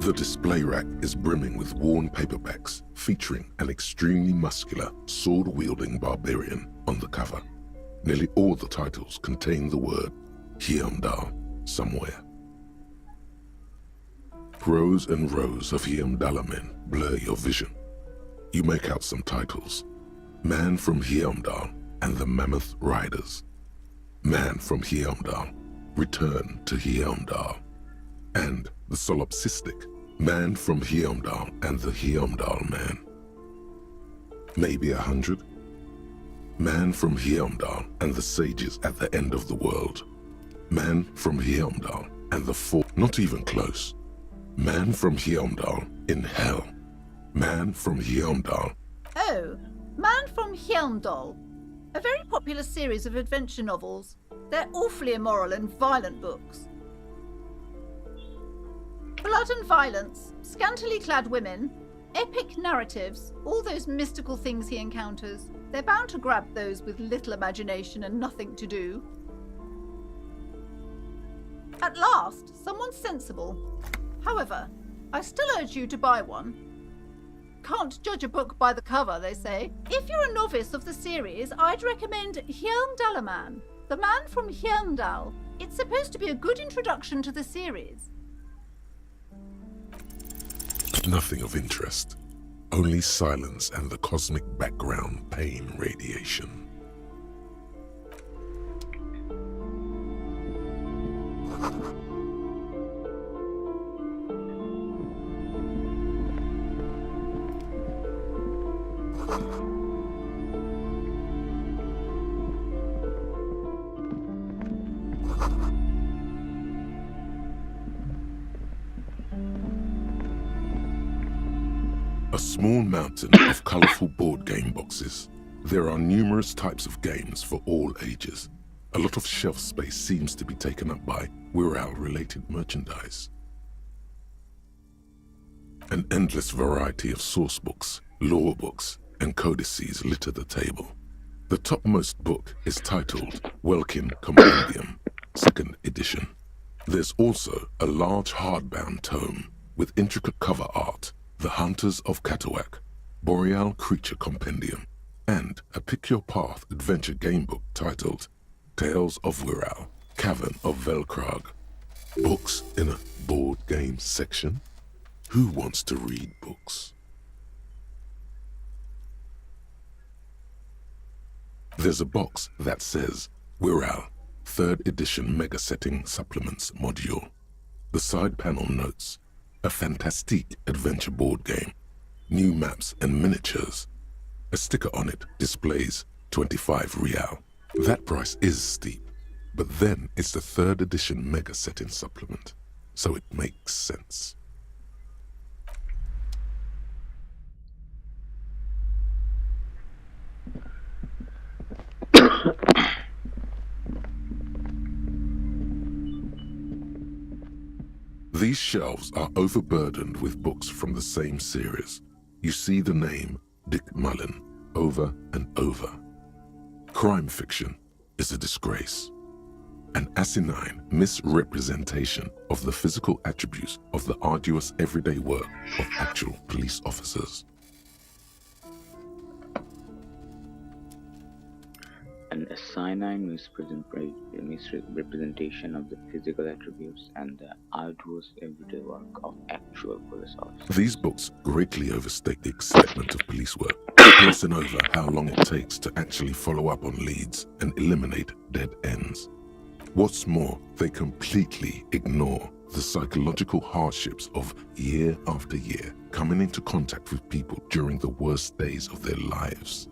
The display rack is brimming with worn paperbacks featuring an extremely muscular, sword-wielding barbarian on the cover. Nearly all the titles contain the word Heimdall somewhere. Rows and rows of Heimdall men blur your vision. You make out some titles: Man from Heimdall and the Mammoth Riders, Man from Heimdall, Return to Heimdall, and the solipsistic Man from Heimdall and the Heimdall Man. Maybe 100. Man from Heimdall and the Sages at the End of the World, Man from Heimdall and the Four. Not even close. Man from Heimdall in Hell, Man from Heimdall. Oh, Man from Heimdall. A very popular series of adventure novels. They're awfully immoral and violent books. Blood and violence, scantily clad women, epic narratives, all those mystical things he encounters. They're bound to grab those with little imagination and nothing to do. At last, someone sensible. However, I still urge you to buy one. Can't judge a book by the cover, they say. If you're a novice of the series, I'd recommend Heimdallaman, the Man from Heimdall. It's supposed to be a good introduction to the series. Nothing of interest. Only silence and the cosmic background pain radiation. A small mountain of colorful board game boxes. There are numerous types of games for all ages. A lot of shelf space seems to be taken up by Wirral-related merchandise. An endless variety of source books, lore books, and codices litter the table. The topmost book is titled Welkin Compendium, 2nd edition. There's also a large hardbound tome with intricate cover art, The Hunters of Catawak, Boreal Creature Compendium, and a Pick Your Path adventure game book titled Tales of Wirral, Cavern of Velkrag. Books in a board game section? Who wants to read books? There's a box that says Wirral, 3rd edition Mega Setting Supplements Module. The side panel notes, a fantastique adventure board game, new maps and miniatures. A sticker on it displays 25 real. That price is steep, but then it's the 3rd edition Mega Setting Supplement, so it makes sense. These shelves are overburdened with books from the same series. You see the name Dick Mullen over and over. Crime fiction is a disgrace. An asinine misrepresentation of the physical attributes of the arduous everyday work of actual police officers. An asinine misrepresentation of the physical attributes and the arduous everyday work of actual police officers. These books greatly overstate the excitement of police work, glossing over how long it takes to actually follow up on leads and eliminate dead ends. What's more, they completely ignore the psychological hardships of year after year coming into contact with people during the worst days of their lives.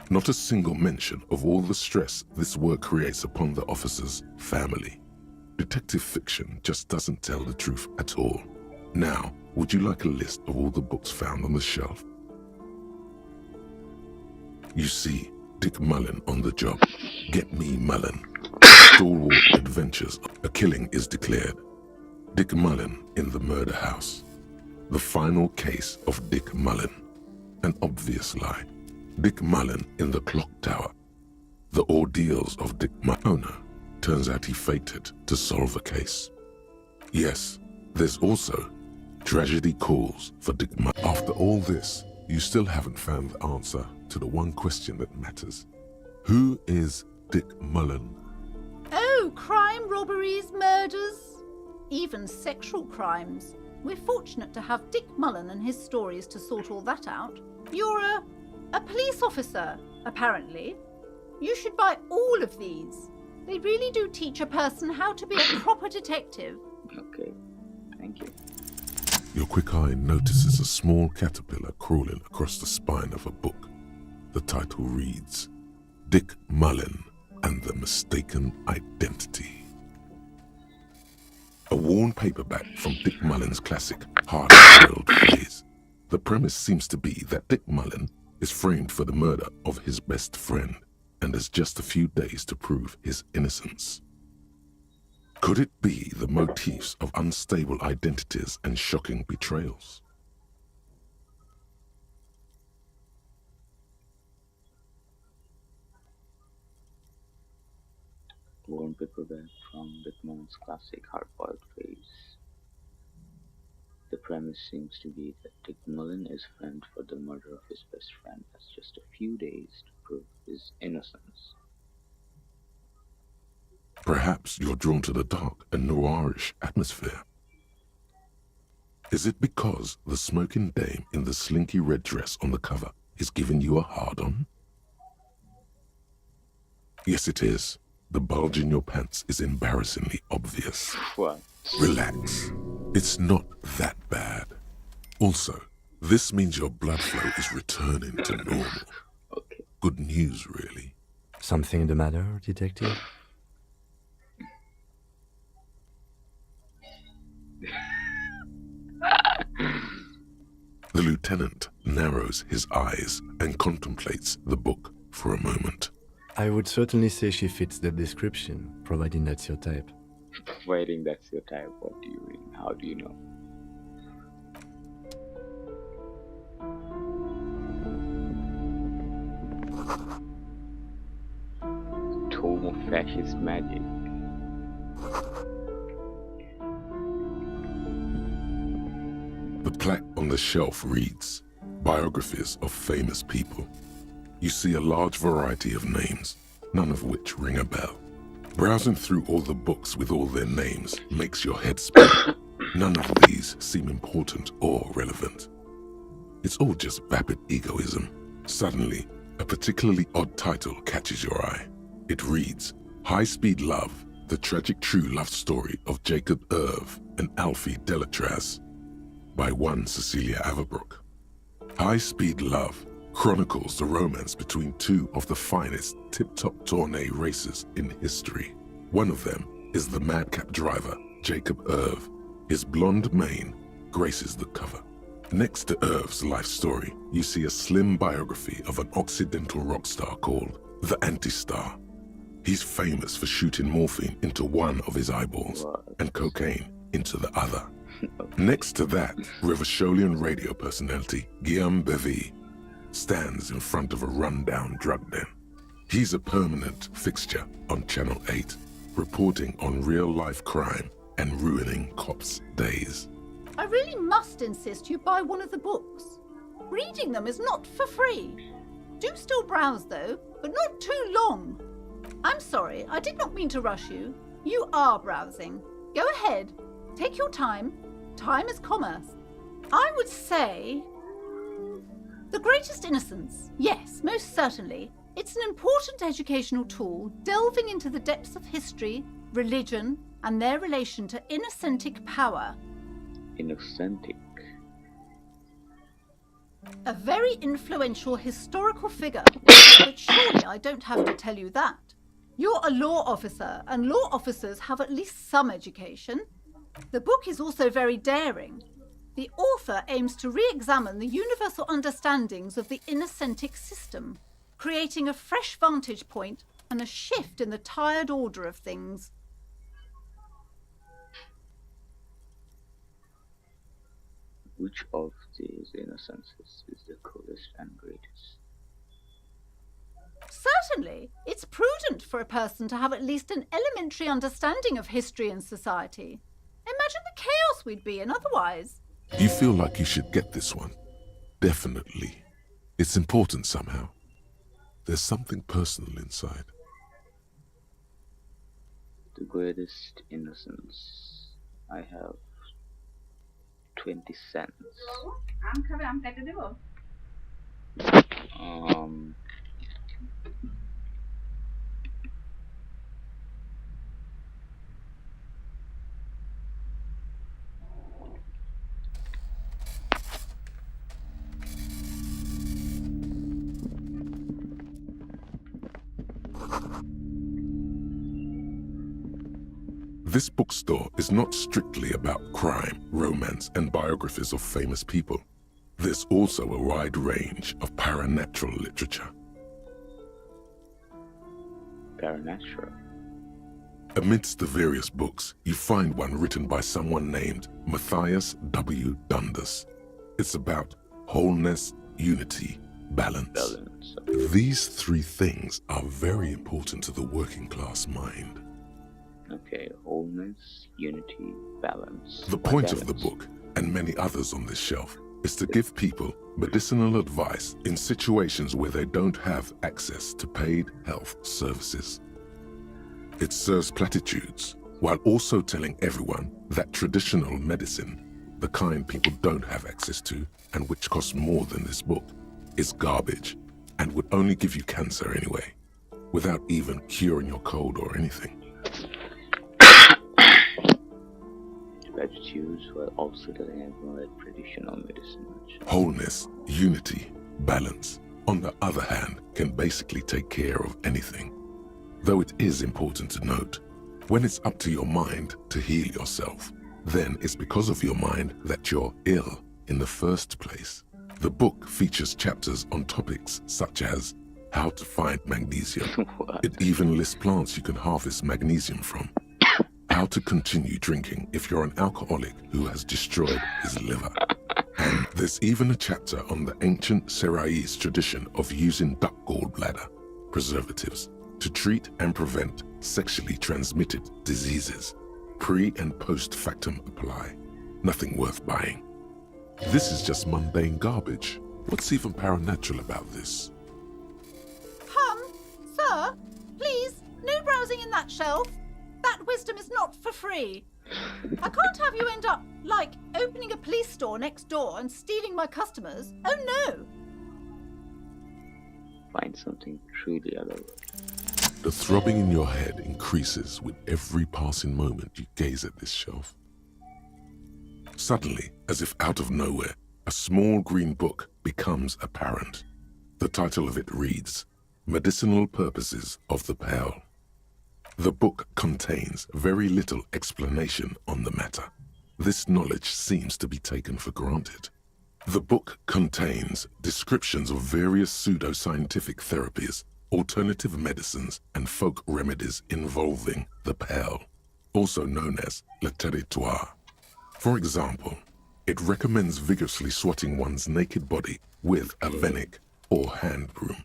Not a single mention of all the stress this work creates upon the officer's family. Detective fiction just doesn't tell the truth at all. Now, would you like a list of all the books found on the shelf? You see Dick Mullen on the job. Get me Mullen. Stalwart Adventures. A killing is declared. Dick Mullen in the murder house. The final case of Dick Mullen. An obvious lie. Dick Mullen in the clock tower. The ordeals of Dick Mullen. Turns out he faked it to solve a case. Yes, There's also tragedy calls for Dick Mullen. After all this, you still haven't found the answer to the one question that matters. Who is Dick Mullen? Oh, crime, robberies, murders, even sexual crimes. We're fortunate to have Dick Mullen and his stories to sort all that out. You're a police officer, apparently. You should buy all of these. They really do teach a person how to be a proper detective. Okay, thank you. Your quick eye notices a small caterpillar crawling across the spine of a book. The title reads, Dick Mullen and the Mistaken Identity. A worn paperback from Dick Mullen's classic hard-boiled phrase. The premise seems to be that Dick Mullen is framed for the murder of his best friend and has just a few days to prove his innocence. Could it be the motifs of unstable identities and shocking betrayals? Worn paperback from Dick Mullen's classic hard-boiled phrase. The premise seems to be that Dick Mullen is framed for the murder of his best friend has just a few days to prove his innocence. Perhaps you're drawn to the dark and noirish atmosphere. Is it because the smoking dame in the slinky red dress on the cover is giving you a hard-on? Yes, it is. The bulge in your pants is embarrassingly obvious. What? Relax. It's not that bad. Also, this means your blood flow is returning to normal. Okay. Good news, really. Something the matter, detective? The lieutenant narrows his eyes and contemplates the book for a moment. I would certainly say she fits the description, providing that's your type. Providing that's your type, what do you mean? How do you know? Tome of Fascist Magic. The plaque on the shelf reads, Biographies of Famous People. You see a large variety of names, none of which ring a bell. Browsing through all the books with all their names makes your head spin. None of these seem important or relevant. It's all just vapid egoism. Suddenly, a particularly odd title catches your eye. It reads, High Speed Love, the tragic true love story of Jacob Irv and Alfie Delatraz, by one Cecilia Averbrook. High Speed Love chronicles the romance between two of the finest tip-top tourney racers in history. One of them is the madcap driver, Jacob Irv. His blonde mane graces the cover. Next to Irv's life story, you see a slim biography of an Occidental rock star called the Anti-Star. He's famous for shooting morphine into one of his eyeballs and cocaine into the other. Next to that, Revacholian radio personality Guillaume Bevy stands in front of a rundown drug den. He's a permanent fixture on Channel 8, reporting on real-life crime and ruining cops' days. I really must insist you buy one of the books. Reading them is not for free. Do still browse though, but not too long. I'm sorry, I did not mean to rush you. You are browsing. Go ahead, take your time. Time is commerce. I would say The Greatest Innocence. Yes, most certainly. It's an important educational tool delving into the depths of history, religion, and their relation to innocentic power. Innocentic. A very influential historical figure, but surely I don't have to tell you that. You're a law officer, and law officers have at least some education. The book is also very daring. The author aims to re-examine the universal understandings of the innocentic system, creating a fresh vantage point and a shift in the tired order of things. Which of these innocences is the coolest and greatest? Certainly, it's prudent for a person to have at least an elementary understanding of history and society. Imagine the chaos loss we'd be in otherwise. You feel like you should get this one. Definitely. It's important somehow. There's something personal inside. The greatest innocence. I have 20 cents. This bookstore is not strictly about crime, romance, and biographies of famous people. There's also a wide range of paranatural literature. Paranatural. Amidst the various books, you find one written by someone named Matthias W. Dundas. It's about wholeness, unity, balance. These three things are very important to the working class mind. Okay, wholeness, unity, balance. The point of the book, and many others on this shelf, is to give people medicinal advice in situations where they don't have access to paid health services. It serves platitudes, while also telling everyone that traditional medicine, the kind people don't have access to, and which costs more than this book, is garbage, and would only give you cancer anyway, without even curing your cold or anything. Platitudes while also telling everyone that traditional medicine. Wholeness, unity, balance, on the other hand, can basically take care of anything. Though it is important to note, when it's up to your mind to heal yourself, then it's because of your mind that you're ill in the first place. The book features chapters on topics such as how to find magnesium. It even lists plants you can harvest magnesium from. How to continue drinking if you're an alcoholic who has destroyed his liver. And there's even a chapter on the ancient Seraïs tradition of using duck gallbladder preservatives to treat and prevent sexually transmitted diseases. Pre and post factum apply. Nothing worth buying. This is just mundane garbage. What's even paranatural about this? Sir, please, no browsing in that shelf. That wisdom is not for free. I can't have you end up, like, opening a police store next door and stealing my customers. Oh no! Find something truly otherworldly. The throbbing in your head increases with every passing moment you gaze at this shelf. Suddenly, as if out of nowhere, a small green book becomes apparent. The title of it reads, Medicinal Purposes of the Pearl. The book contains very little explanation on the matter. This knowledge seems to be taken for granted. The book contains descriptions of various pseudoscientific therapies, alternative medicines, and folk remedies involving the pearl, also known as le territoire. For example, it recommends vigorously swatting one's naked body with a venik or hand broom,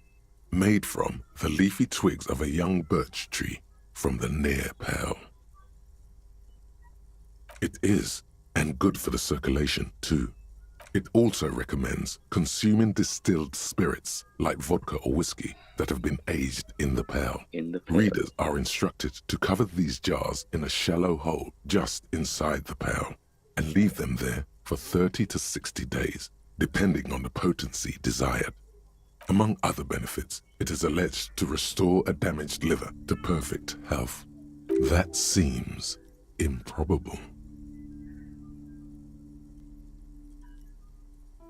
made from the leafy twigs of a young birch tree from the near pearl. It is, and good for the circulation too. It also recommends consuming distilled spirits like vodka or whiskey that have been aged in the pearl. Readers are instructed to cover these jars in a shallow hole just inside the pearl and leave them there for 30 to 60 days, depending on the potency desired. Among other benefits, it is alleged to restore a damaged liver to perfect health. That seems improbable.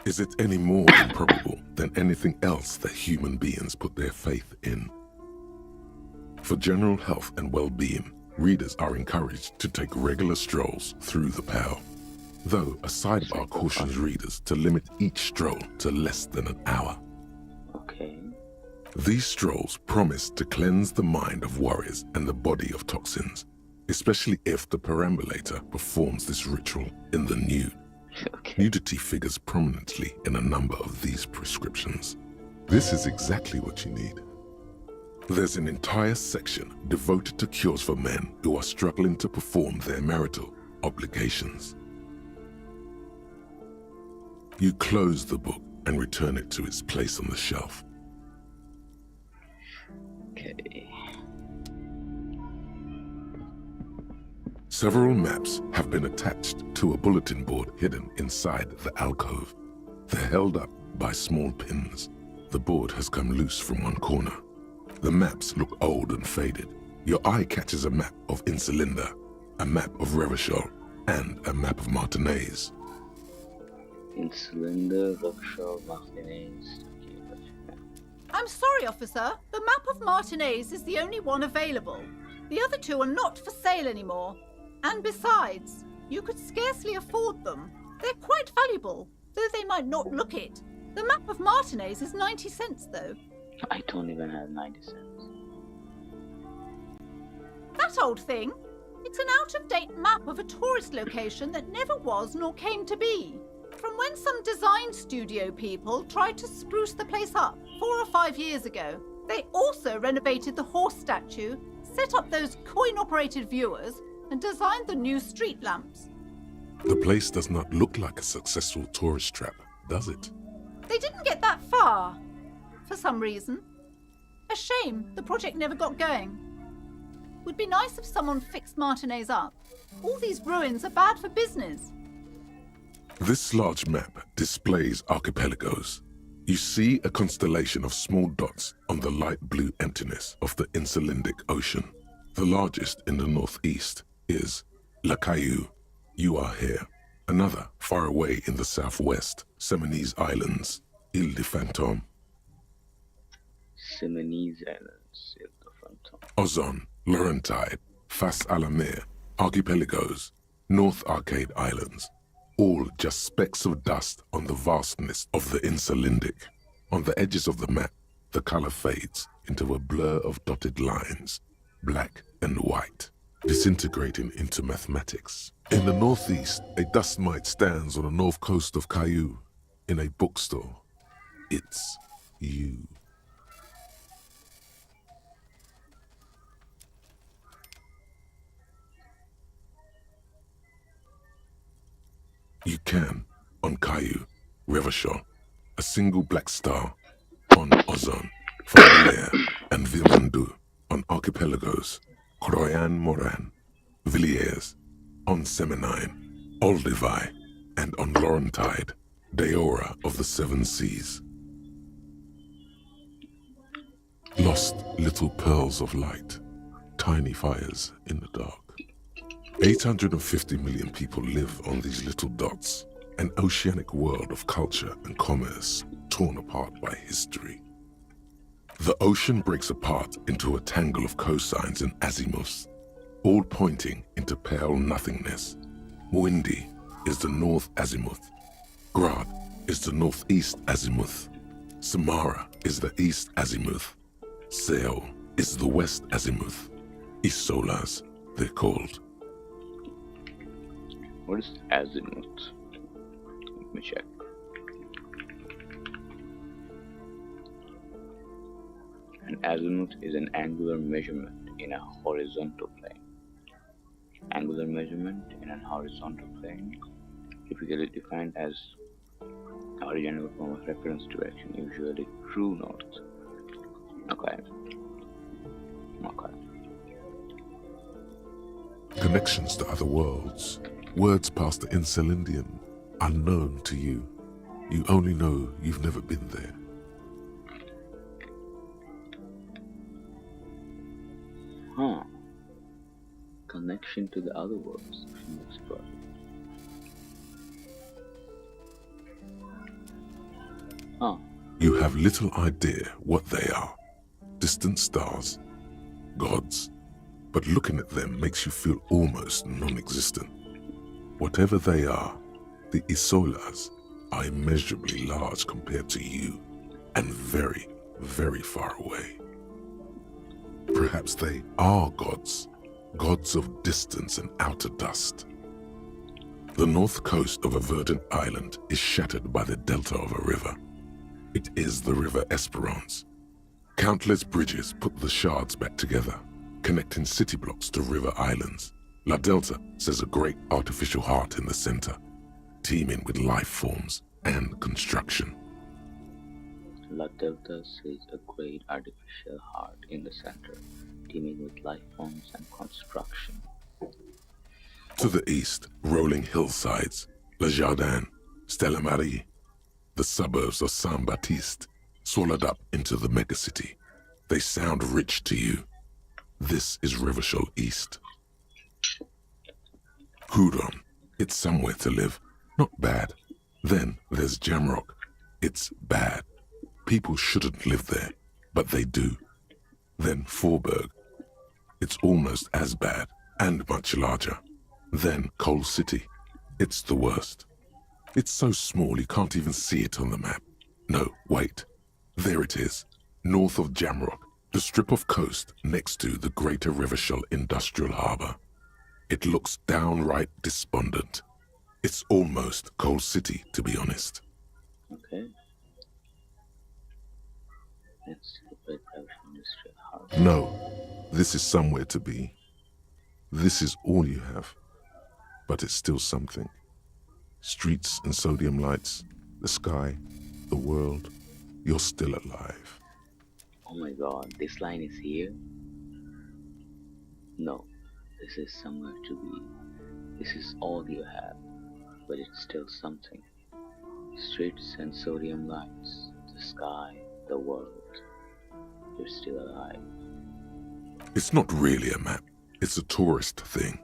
Is it any more improbable than anything else that human beings put their faith in? For general health and well-being, readers are encouraged to take regular strolls through the pearl, though a sidebar cautions readers to limit each stroll to less than an hour. Okay. These strolls promise to cleanse the mind of worries and the body of toxins, especially if the perambulator performs this ritual in the nude. Okay. Nudity figures prominently in a number of these prescriptions. This is exactly what you need. There's an entire section devoted to cures for men who are struggling to perform their marital obligations. You close the book and return it to its place on the shelf. Okay. Several maps have been attached to a bulletin board hidden inside the alcove. They're held up by small pins. The board has come loose from one corner. The maps look old and faded. Your eye catches a map of Insulinda, a map of Revachol, and a map of Martinez. Insulinda, Revachol, Martinez. Okay, gotcha. I'm sorry, officer. The map of Martinez is the only one available. The other two are not for sale anymore. And besides, you could scarcely afford them. They're quite valuable, though they might not look it. The map of Martinez is 90 cents, though. I don't even have 90 cents. That old thing? It's an out-of-date map of a tourist location that never was nor came to be. From when some design studio people tried to spruce the place up 4 or 5 years ago. They also renovated the horse statue, set up those coin-operated viewers, and designed the new street lamps. The place does not look like a successful tourist trap, does it? They didn't get that far, for some reason. A shame the project never got going. Would be nice if someone fixed Martinez up. All these ruins are bad for business. This large map displays archipelagos. You see a constellation of small dots on the light blue emptiness of the Insulindic Ocean. The largest in the northeast is La Caillou. You are here. Another far away in the southwest, Seminese Islands, Ile de Fantôme. Seminese Islands, Ile de Fantôme. Ozon, Laurentide, Fas à la Mer, Archipelagos, North Arcade Islands, all just specks of dust on the vastness of the Insulindic. On the edges of the map, the color fades into a blur of dotted lines, black and white, disintegrating into mathematics. In the northeast, a dust mite stands on the north coast of Caillou in a bookstore. It's you. You can, on Caillou, Revachol, a single black star, on Ozon, Falaire, and Vilmandu, on Archipelagos, Croyan Moran, Villiers, on Seminine, Olduvai, and on Laurentide, Deora of the Seven Seas. Lost little pearls of light, tiny fires in the dark. 850 million people live on these little dots, an oceanic world of culture and commerce torn apart by history. The ocean breaks apart into a tangle of cosines and azimuths, all pointing into pale nothingness. Windy is the north azimuth. Grad is the northeast azimuth. Samara is the east azimuth. Seo is the west azimuth. Isolas, they're called. What is azimuth? Let me check. An azimuth is an angular measurement in a horizontal plane. Angular measurement in a horizontal plane, typically defined as original from a reference direction, usually true north. Okay. Connections to other worlds, words past the Insulindian, unknown to you. You only know you've never been there. Huh. Connection to the other worlds from this project. Huh. You have little idea what they are. Distant stars, gods, but looking at them makes you feel almost non-existent. Whatever they are, the Isolas are immeasurably large compared to you, and very, very far away. Perhaps they are gods, gods of distance and outer dust. The north coast of a verdant island is shattered by the delta of a river. It is the River Esperance. Countless bridges put the shards back together, connecting city blocks to river islands. La Delta says a great artificial heart in the center, teeming with life forms and construction. La Delta sees a great artificial heart in the center, teeming with life forms and construction. To the east, rolling hillsides, Le Jardin, Stella Marie, the suburbs of Saint-Baptiste, swallowed up into the megacity. They sound rich to you. This is Revachol East. Houdon, it's somewhere to live. Not bad. Then there's Jamrock. It's bad. People shouldn't live there, but they do. Then Faubourg. It's almost as bad, and much larger. Then Coal City. It's the worst. It's so small you can't even see it on the map. No, wait. There it is, north of Jamrock, the strip of coast next to the Greater Revachol Industrial Harbour. It looks downright despondent. It's almost Coal City, to be honest. Okay. Let's see the Great Revachol Industrial Harbour. No, this is somewhere to be. This is all you have. But it's still something. Streets and sodium lights, the sky, the world. You're still alive. Oh my god, this line is here? No, this is somewhere to be. This is all you have, but it's still something. Streets and sodium lights, the sky, the world. You're still alive. It's not really a map. It's a tourist thing.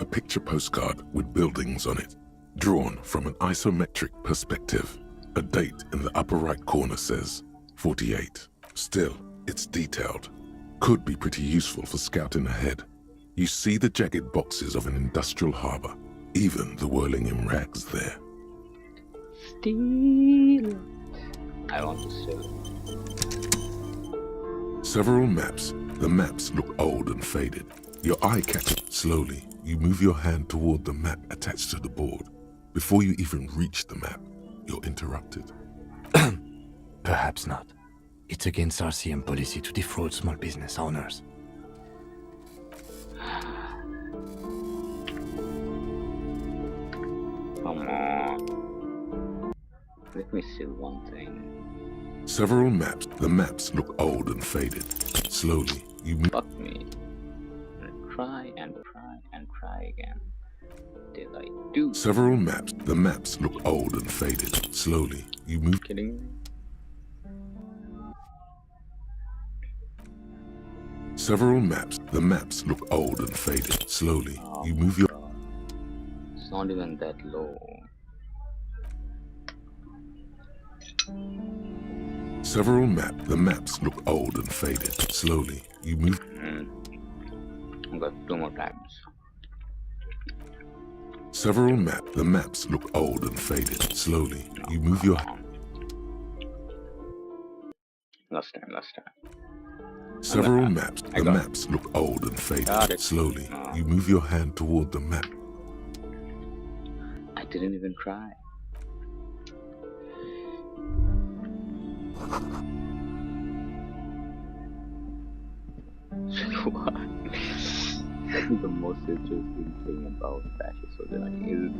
A picture postcard with buildings on it, drawn from an isometric perspective. A date in the upper right corner says 48. Still, it's detailed. Could be pretty useful for scouting ahead. You see the jagged boxes of an industrial harbour, even the whirling in rags there. Steal it. I want to steal it. Several maps. The maps look old and faded. Your eye catches. Slowly, you move your hand toward the map attached to the board. Before you even reach the map, you're interrupted. Perhaps not. It's against RCM policy to defraud small business owners. Come on. Let me see one thing. Several maps. The maps look old and faded. Slowly, you move. Fuck me. Try and try and try again. Till I do. Several maps. The maps look old and faded. Slowly, you move. Kidding me? Several maps. The maps look old and faded. Slowly, you move your. It's not even that low. Several maps. The maps look old and faded. Slowly, you move. I've got 2 more times. Several maps. The maps look old and faded. Slowly, you move your. Last time. Several maps. I The got it. maps look old and Got faded. it. Slowly, you move your hand toward the map. I didn't even try. What? The most interesting thing about fascist society is,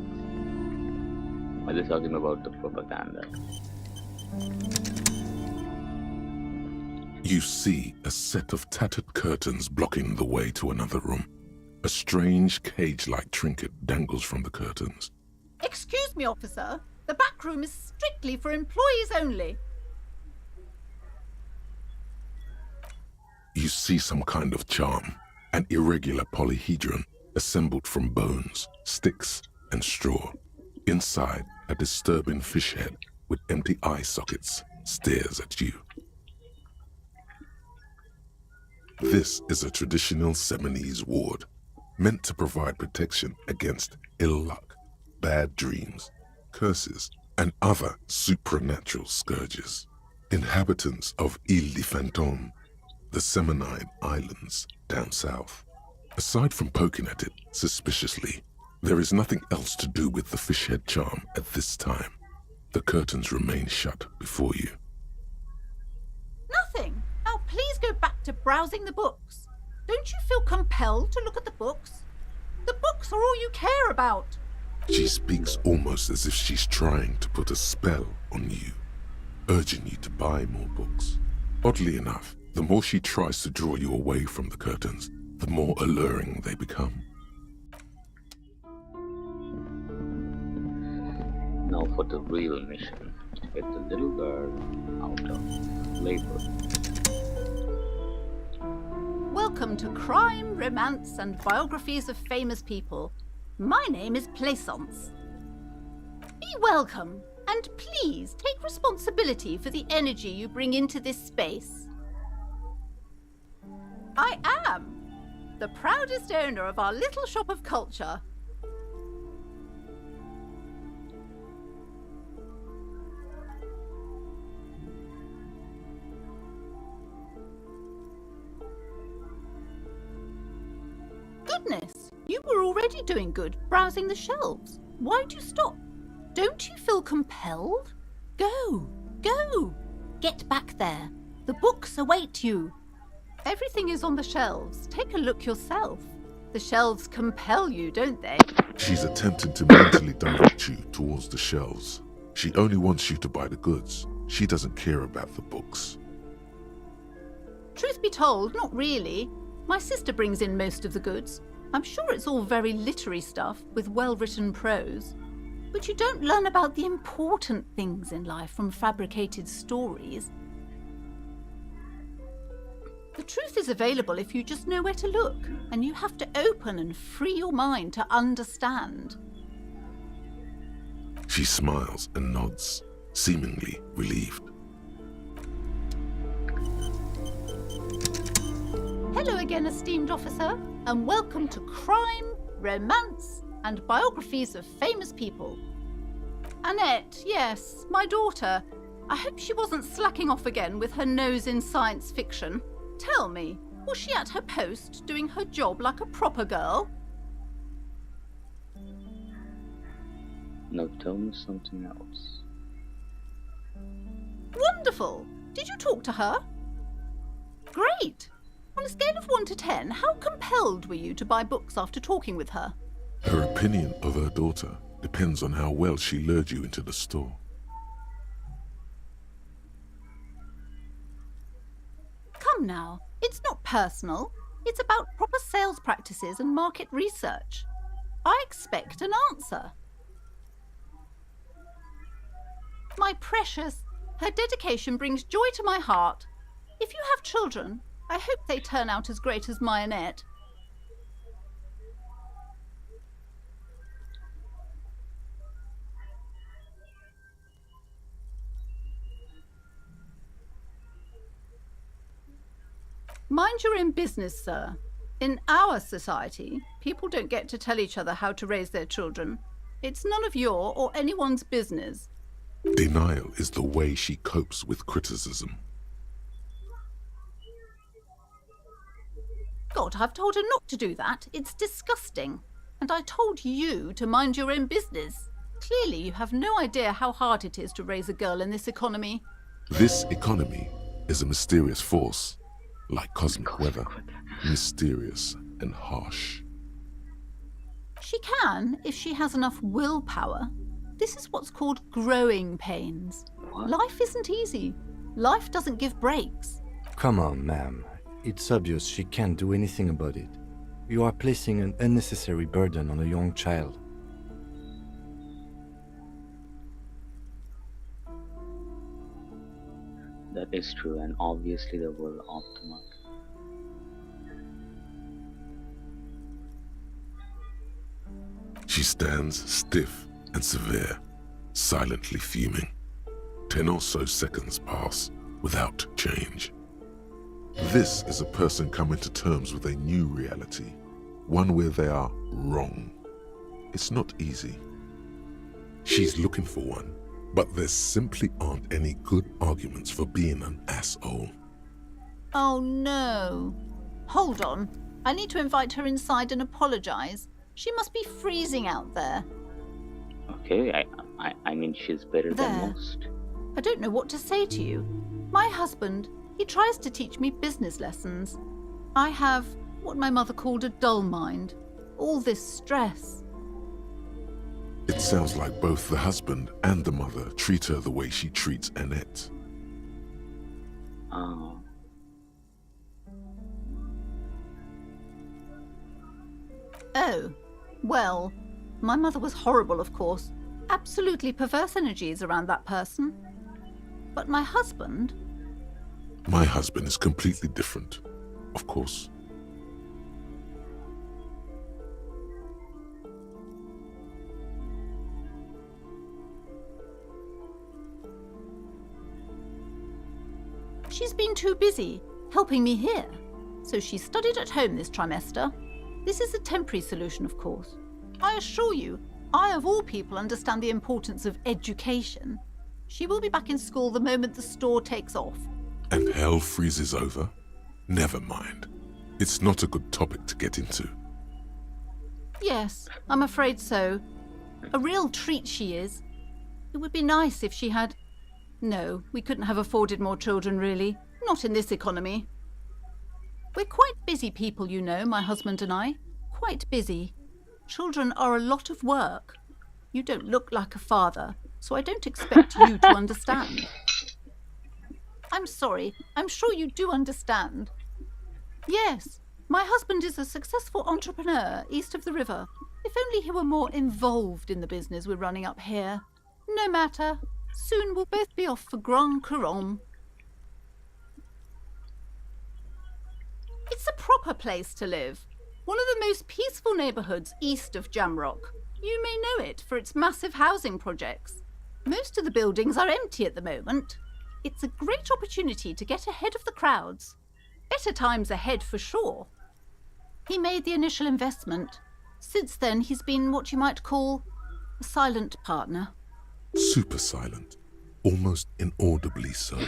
are they talking about the propaganda? You see a set of tattered curtains blocking the way to another room. A strange cage-like trinket dangles from the curtains. Excuse me, officer. The back room is strictly for employees only. You see some kind of charm, an irregular polyhedron assembled from bones, sticks, and straw. Inside, a disturbing fish head with empty eye sockets stares at you. This is a traditional Seminese ward, meant to provide protection against ill luck, bad dreams, curses, and other supernatural scourges. Inhabitants of Ile de Fantôme, the Seminine Islands down south. Aside from poking at it suspiciously, there is nothing else to do with the fishhead charm at this time. The curtains remain shut before you. Nothing. Now please go back to browsing the books. Don't you feel compelled to look at the books? The books are all you care about. She speaks almost as if she's trying to put a spell on you, urging you to buy more books. Oddly enough, the more she tries to draw you away from the curtains, the more alluring they become. Now for the real mission. Get the little girl out of labor. Welcome to Crime, Romance, and Biographies of Famous People. My name is Plaisance. Be welcome, and please take responsibility for the energy you bring into this space. I am the proudest owner of our little shop of culture. Goodness, you were already doing good, browsing the shelves. Why'd you stop? Don't you feel compelled? Go, go! Get back there. The books await you. Everything is on the shelves. Take a look yourself. The shelves compel you, don't they? She's attempting to mentally direct you towards the shelves. She only wants you to buy the goods. She doesn't care about the books. Truth be told, not really. My sister brings in most of the goods. I'm sure it's all very literary stuff with well-written prose. But you don't learn about the important things in life from fabricated stories. The truth is available if you just know where to look, and you have to open and free your mind to understand. She smiles and nods, seemingly relieved. Hello again, esteemed officer, and welcome to Crime, Romance, and Biographies of Famous People. Annette, yes, my daughter. I hope she wasn't slacking off again with her nose in science fiction. Tell me, was she at her post doing her job like a proper girl? Now tell me something else. Wonderful! Did you talk to her? Great! On a scale of 1 to 10, how compelled were you to buy books after talking with her? Her opinion of her daughter depends on how well she lured you into the store. Come now, it's not personal. It's about proper sales practices and market research. I expect an answer. My precious, her dedication brings joy to my heart. If you have children, I hope they turn out as great as my Annette. Mind your own business, sir. In our society, people don't get to tell each other how to raise their children. It's none of your or anyone's business. Denial is the way she copes with criticism. God, I've told her not to do that. It's disgusting. And I told you to mind your own business. Clearly, you have no idea how hard it is to raise a girl in this economy. This economy is a mysterious force, like cosmic weather, mysterious and harsh. She can, if she has enough willpower. This is what's called growing pains. What? Life isn't easy. Life doesn't give breaks. Come on, ma'am. It's obvious she can't do anything about it. You are placing an unnecessary burden on a young child. That is true, and obviously they were off the mark. She stands stiff and severe, silently fuming. 10 or so seconds pass without change. This is a person coming to terms with a new reality, one where they are wrong. It's not easy. She's looking for one, but there simply aren't any good arguments for being an asshole. Oh no. Hold on. I need to invite her inside and apologize. She must be freezing out there. Okay, I mean she's better There. than most. I don't know what to say to you. My husband, he tries to teach me business lessons. I have what my mother called a dull mind. All this stress. It sounds like both the husband and the mother treat her the way she treats Annette. Oh. Oh, well, my mother was horrible, of course. Absolutely perverse energies around that person. But my husband... My husband is completely different, of course. She's been too busy helping me here, so she studied at home this trimester. This is a temporary solution, of course. I assure you, I of all people understand the importance of education. She will be back in school the moment the store takes off. And hell freezes over? Never mind. It's not a good topic to get into. Yes, I'm afraid so. A real treat she is. It would be nice if she had... No, we couldn't have afforded more children, really. Not in this economy. We're quite busy people, you know, my husband and I. Quite busy. Children are a lot of work. You don't look like a father, so I don't expect you to understand. I'm sorry, I'm sure you do understand. Yes, my husband is a successful entrepreneur east of the river. If only he were more involved in the business we're running up here. No matter. Soon we'll both be off for Grand Couronne. It's a proper place to live. One of the most peaceful neighbourhoods east of Jamrock. You may know it for its massive housing projects. Most of the buildings are empty at the moment. It's a great opportunity to get ahead of the crowds. Better times ahead for sure. He made the initial investment. Since then, he's been what you might call a silent partner. Super silent. Almost inaudibly so.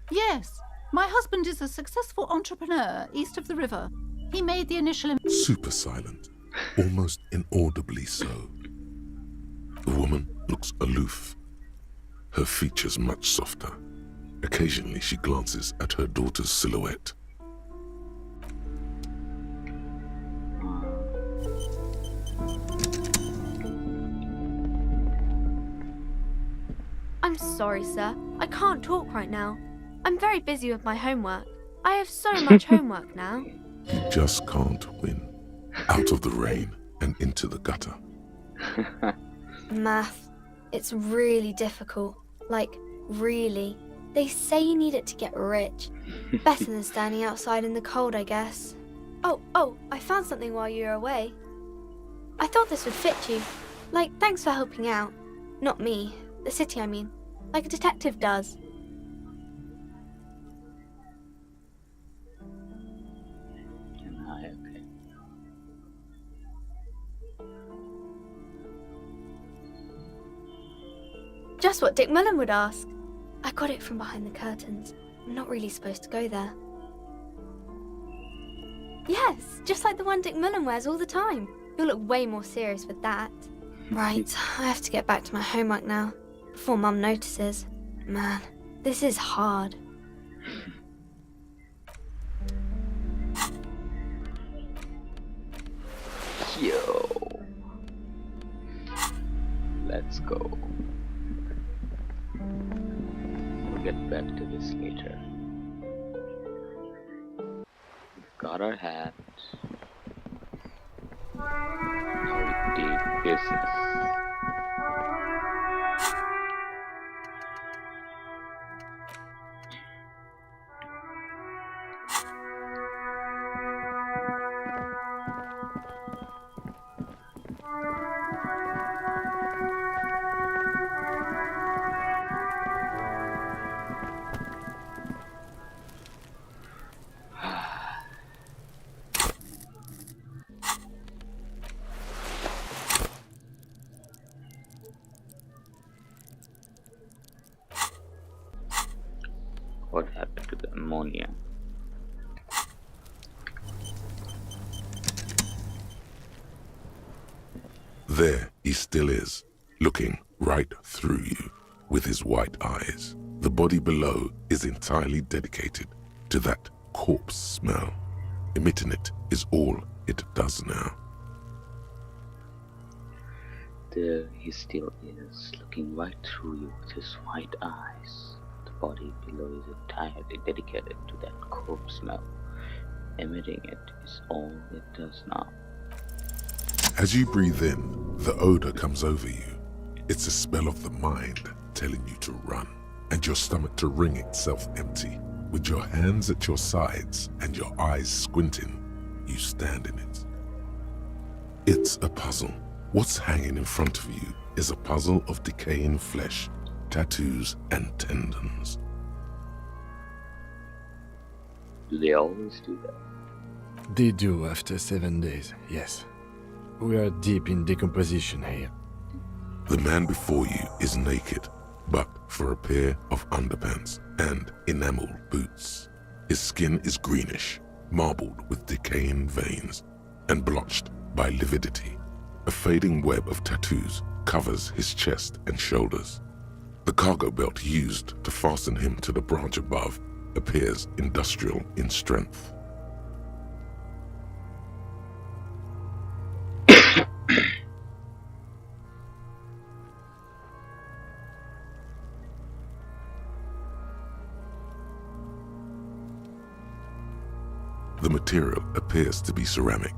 Yes, my husband is a successful entrepreneur east of the river. He made the initial... Super silent. Almost inaudibly so. The woman looks aloof. Her features much softer. Occasionally she glances at her daughter's silhouette. I'm sorry, sir. I can't talk right now. I'm very busy with my homework. I have so much homework now. You just can't win. Out of the rain and into the gutter. Math. It's really difficult. Like, really. They say you need it to get rich. Better than standing outside in the cold, I guess. Oh, I found something while you were away. I thought this would fit you. Like, thanks for helping out. Not me. The city, I mean. Like a detective does. Okay. Just what Dick Mullen would ask. I got it from behind the curtains. I'm not really supposed to go there. Yes, just like the one Dick Mullen wears all the time. You'll look way more serious with that. Right, I have to get back to my homework now, before Mum notices. Man, this is hard. Yo. Let's go. We'll get back to this later. We've got our hat. Now we take business. What happened to the ammonia? There he still is, looking right through you with his white eyes. The body below is entirely dedicated to that corpse smell. Emitting it is all it does now. There he still is, looking right through you with his white eyes. The body below is entirely dedicated to that corpse smell. Emitting it is all it does now. As you breathe in, the odor comes over you. It's a spell of the mind telling you to run, and your stomach to wring itself empty. With your hands at your sides and your eyes squinting, you stand in it. It's a puzzle. What's hanging in front of you is a puzzle of decaying flesh, tattoos, and tendons. Do they always do that? They do after 7 days, yes. We are deep in decomposition here. The man before you is naked, but for a pair of underpants and enameled boots. His skin is greenish, marbled with decaying veins, and blotched by lividity. A fading web of tattoos covers his chest and shoulders. The cargo belt used to fasten him to the branch above appears industrial in strength. The material appears to be ceramic.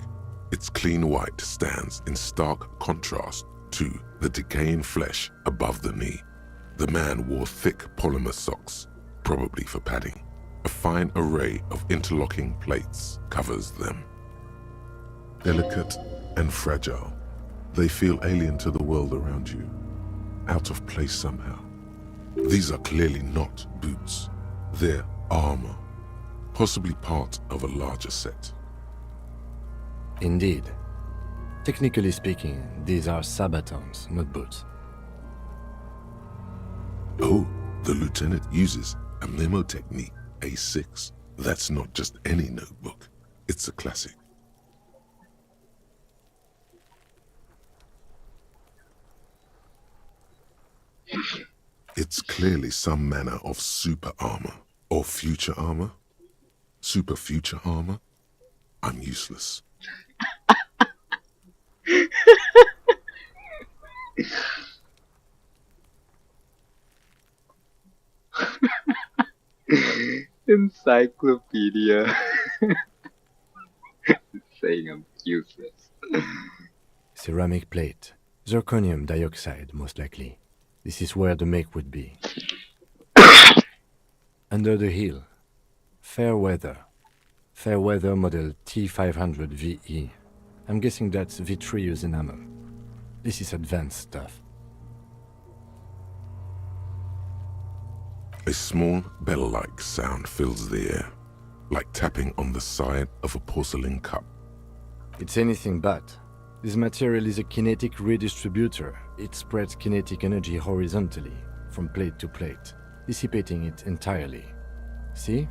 Its clean white stands in stark contrast to the decaying flesh above the knee. The man wore thick polymer socks, probably for padding. A fine array of interlocking plates covers them. Delicate and fragile, they feel alien to the world around you, out of place somehow. These are clearly not boots. They're armor, possibly part of a larger set. Indeed. Technically speaking, these are sabatons, not boots. Oh, the lieutenant uses a mnemotechnique A6. That's not just any notebook. It's a classic. It's clearly some manner of super armor or future armor. Super future armor? I'm useless. Encyclopedia. Saying I'm useless. Ceramic plate. Zirconium dioxide, most likely. This is where the make would be. Under the hill. Fairweather. Fairweather model T500 VE. I'm guessing that's vitreous enamel. This is advanced stuff. A small bell-like sound fills the air, like tapping on the side of a porcelain cup. It's anything but. This material is a kinetic redistributor. It spreads kinetic energy horizontally, from plate to plate, dissipating it entirely. See?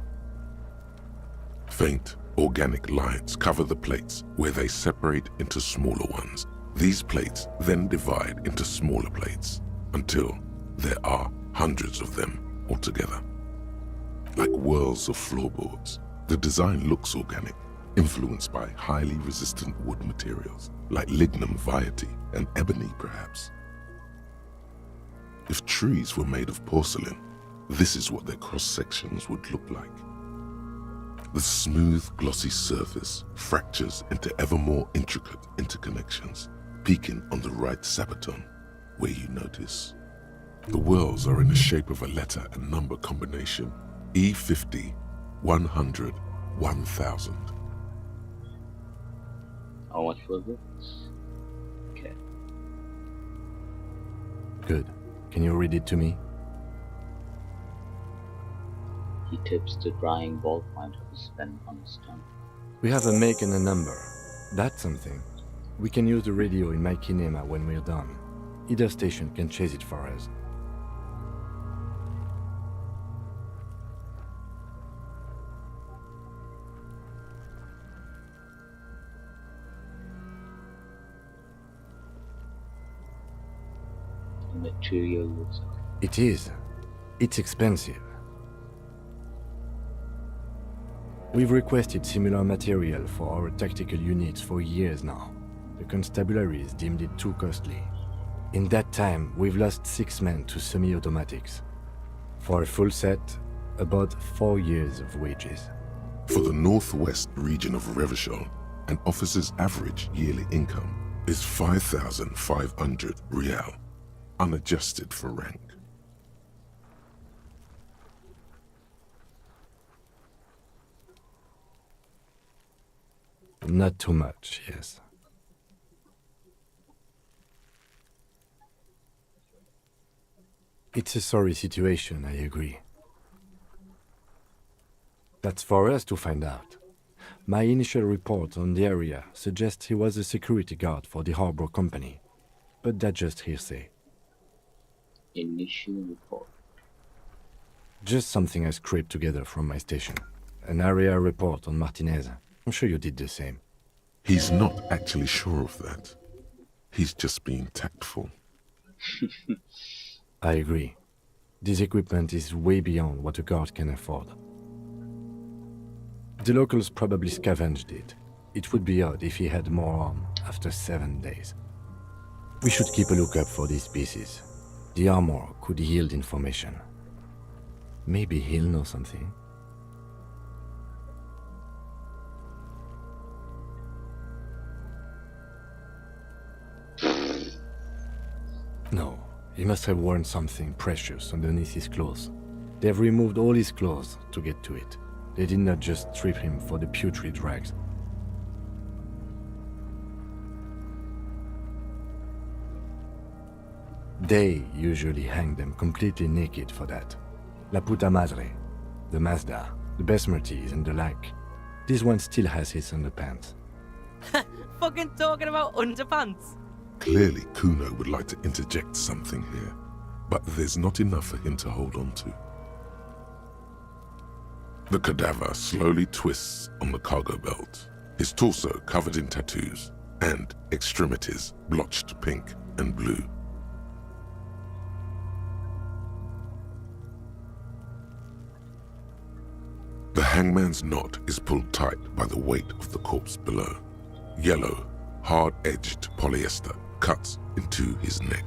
Faint, organic lines cover the plates where they separate into smaller ones. These plates then divide into smaller plates until there are hundreds of them altogether. Like whirls of floorboards, the design looks organic, influenced by highly resistant wood materials, like lignum vitae and ebony perhaps. If trees were made of porcelain, this is what their cross-sections would look like. The smooth, glossy surface fractures into ever more intricate interconnections, peaking on the right sabaton, where you notice. The whirls are in the shape of a letter and number combination, E50, 100, 1000. How much was this? Okay. Good. Can you read it to me? He tips the drying ballpoint of his pen on his tongue. We have a make and a number. That's something. We can use the radio in my kinema when we're done. Either station can chase it for us. The material looks It is. It's expensive. We've requested similar material for our tactical units for years now. The constabularies deemed it too costly. In that time, we've lost 6 men to semi-automatics. For a full set, about 4 years of wages. For the northwest region of Revachol, an officer's average yearly income is 5,500 rial, unadjusted for rank. Not too much, yes. It's a sorry situation, I agree. That's for us to find out. My initial report on the area suggests he was a security guard for the harbor company, but that's just hearsay. Initial report. Just something I scraped together from my station. An area report on Martinez. I'm sure you did the same. He's not actually sure of that. He's just being tactful. I agree. This equipment is way beyond what a guard can afford. The locals probably scavenged it. It would be odd if he had more on after 7 days. We should keep a lookout for these pieces. The armor could yield information. Maybe he'll know something. No, he must have worn something precious underneath his clothes. They've removed all his clothes to get to it. They did not just strip him for the putrid rags. They usually hang them completely naked for that. La puta madre, the Mazda, the Besmerties and the like. This one still has his underpants. Fucking talking about underpants. Clearly, Kuno would like to interject something here, but there's not enough for him to hold on to. The cadaver slowly twists on the cargo belt, his torso covered in tattoos, and extremities blotched pink and blue. The hangman's knot is pulled tight by the weight of the corpse below. Yellow, hard-edged polyester cuts into his neck.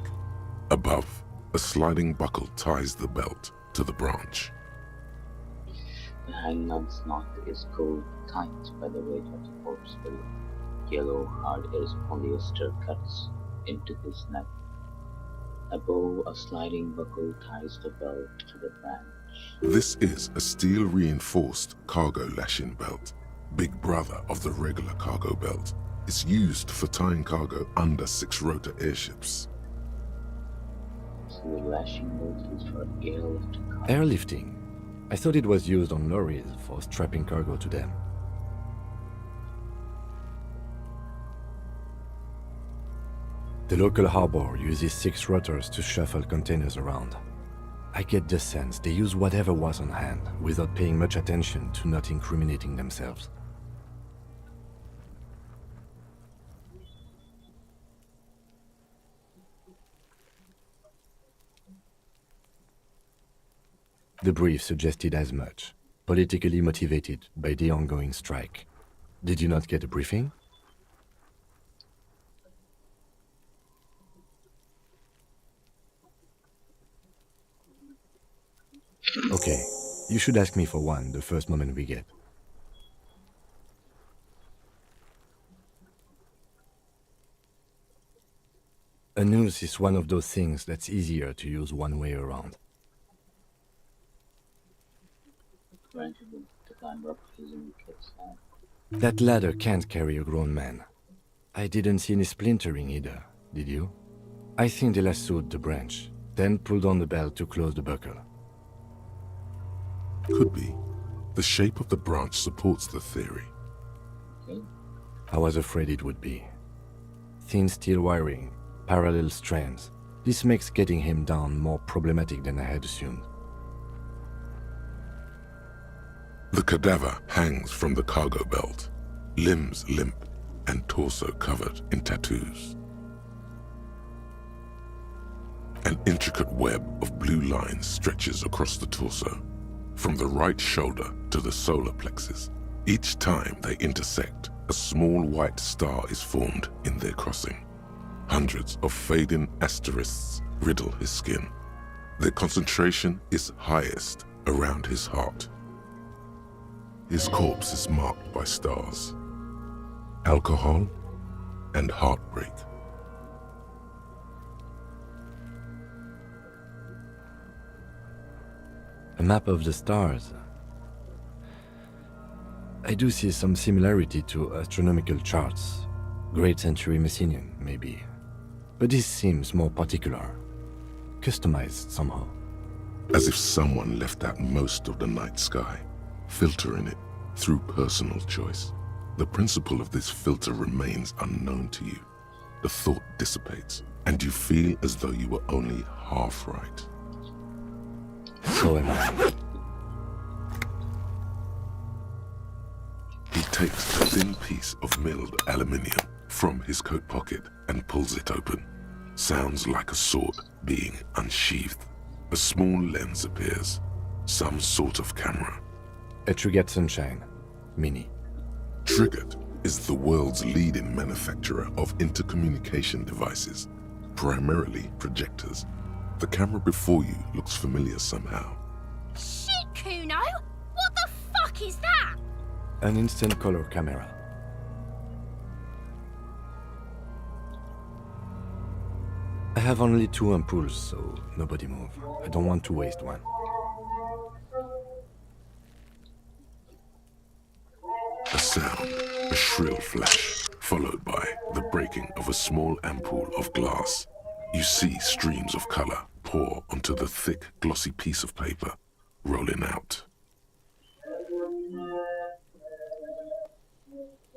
Above, a sliding buckle ties the belt to the branch. The hangman's knot is pulled tight by the weight of the corpse below. Yellow, hard-edged polyester cuts into his neck. Above, a sliding buckle ties the belt to the branch. This is a steel-reinforced cargo lashing belt, big brother of the regular cargo belt. It's used for tying cargo under 6-rotor airships. So the lashing belt is for airlifting cargo. Airlifting? I thought it was used on lorries for strapping cargo to them. The local harbor uses 6 rotors to shuffle containers around. I get the sense they use whatever was on hand without paying much attention to not incriminating themselves. The brief suggested as much, politically motivated by the ongoing strike. Did you not get a briefing? Okay, you should ask me for one the first moment we get. A noose is one of those things that's easier to use one way around. Granted, the kind of using the kid's hand. That ladder can't carry a grown man. I didn't see any splintering either, did you? I think they lassoed the branch, then pulled on the belt to close the buckle. Could be. The shape of the branch supports the theory. Okay. I was afraid it would be. Thin steel wiring, parallel strands. This makes getting him down more problematic than I had assumed. The cadaver hangs from the cargo belt, limbs limp and torso covered in tattoos. An intricate web of blue lines stretches across the torso, from the right shoulder to the solar plexus. Each time they intersect, a small white star is formed in their crossing. Hundreds of fading asterisks riddle his skin. Their concentration is highest around his heart. His corpse is marked by stars, alcohol, and heartbreak. A map of the stars. I do see some similarity to astronomical charts. Great Century Messinian, maybe. But this seems more particular. Customized somehow. As if someone left out most of the night sky, filtering it through personal choice. The principle of this filter remains unknown to you. The thought dissipates, and you feel as though you were only half right. So am I. He takes a thin piece of milled aluminium from his coat pocket and pulls it open. Sounds like a sword being unsheathed. A small lens appears. Some sort of camera. A Trigat Sunshine. Mini. Trigat is the world's leading manufacturer of intercommunication devices, primarily projectors. The camera before you looks familiar somehow. Shit, Kuno! What the fuck is that? An instant color camera. I have only 2 ampoules, so nobody move. I don't want to waste one. A sound, a shrill flash, followed by the breaking of a small ampoule of glass. You see streams of color pour onto the thick, glossy piece of paper, rolling out.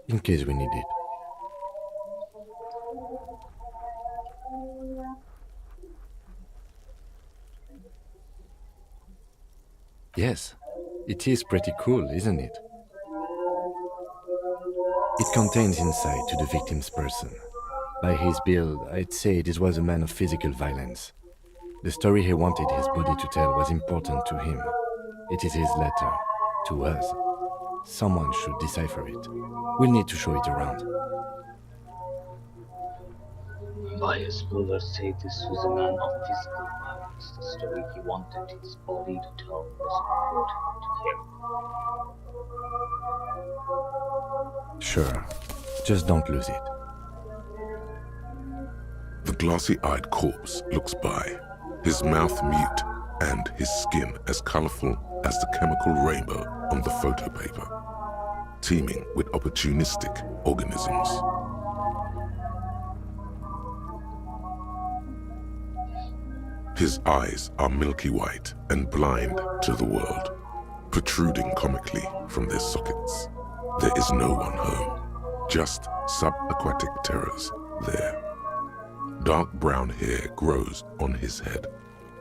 In case we need it. Yes, it is pretty cool, isn't it? It contains insight to the victim's person. By his build, I'd say this was a man of physical violence. The story he wanted his body to tell was important to him. It is his letter, to us. Someone should decipher it. We'll need to show it around. Bias Buller said this was a man of physical violence. The story he wanted his body to tell was important to him. Sure, just don't lose it. The glassy-eyed corpse looks by, his mouth mute and his skin as colorful as the chemical rainbow on the photo paper, teeming with opportunistic organisms. His eyes are milky white and blind to the world, protruding comically from their sockets. There is no one home, just subaquatic terrors there. Dark brown hair grows on his head.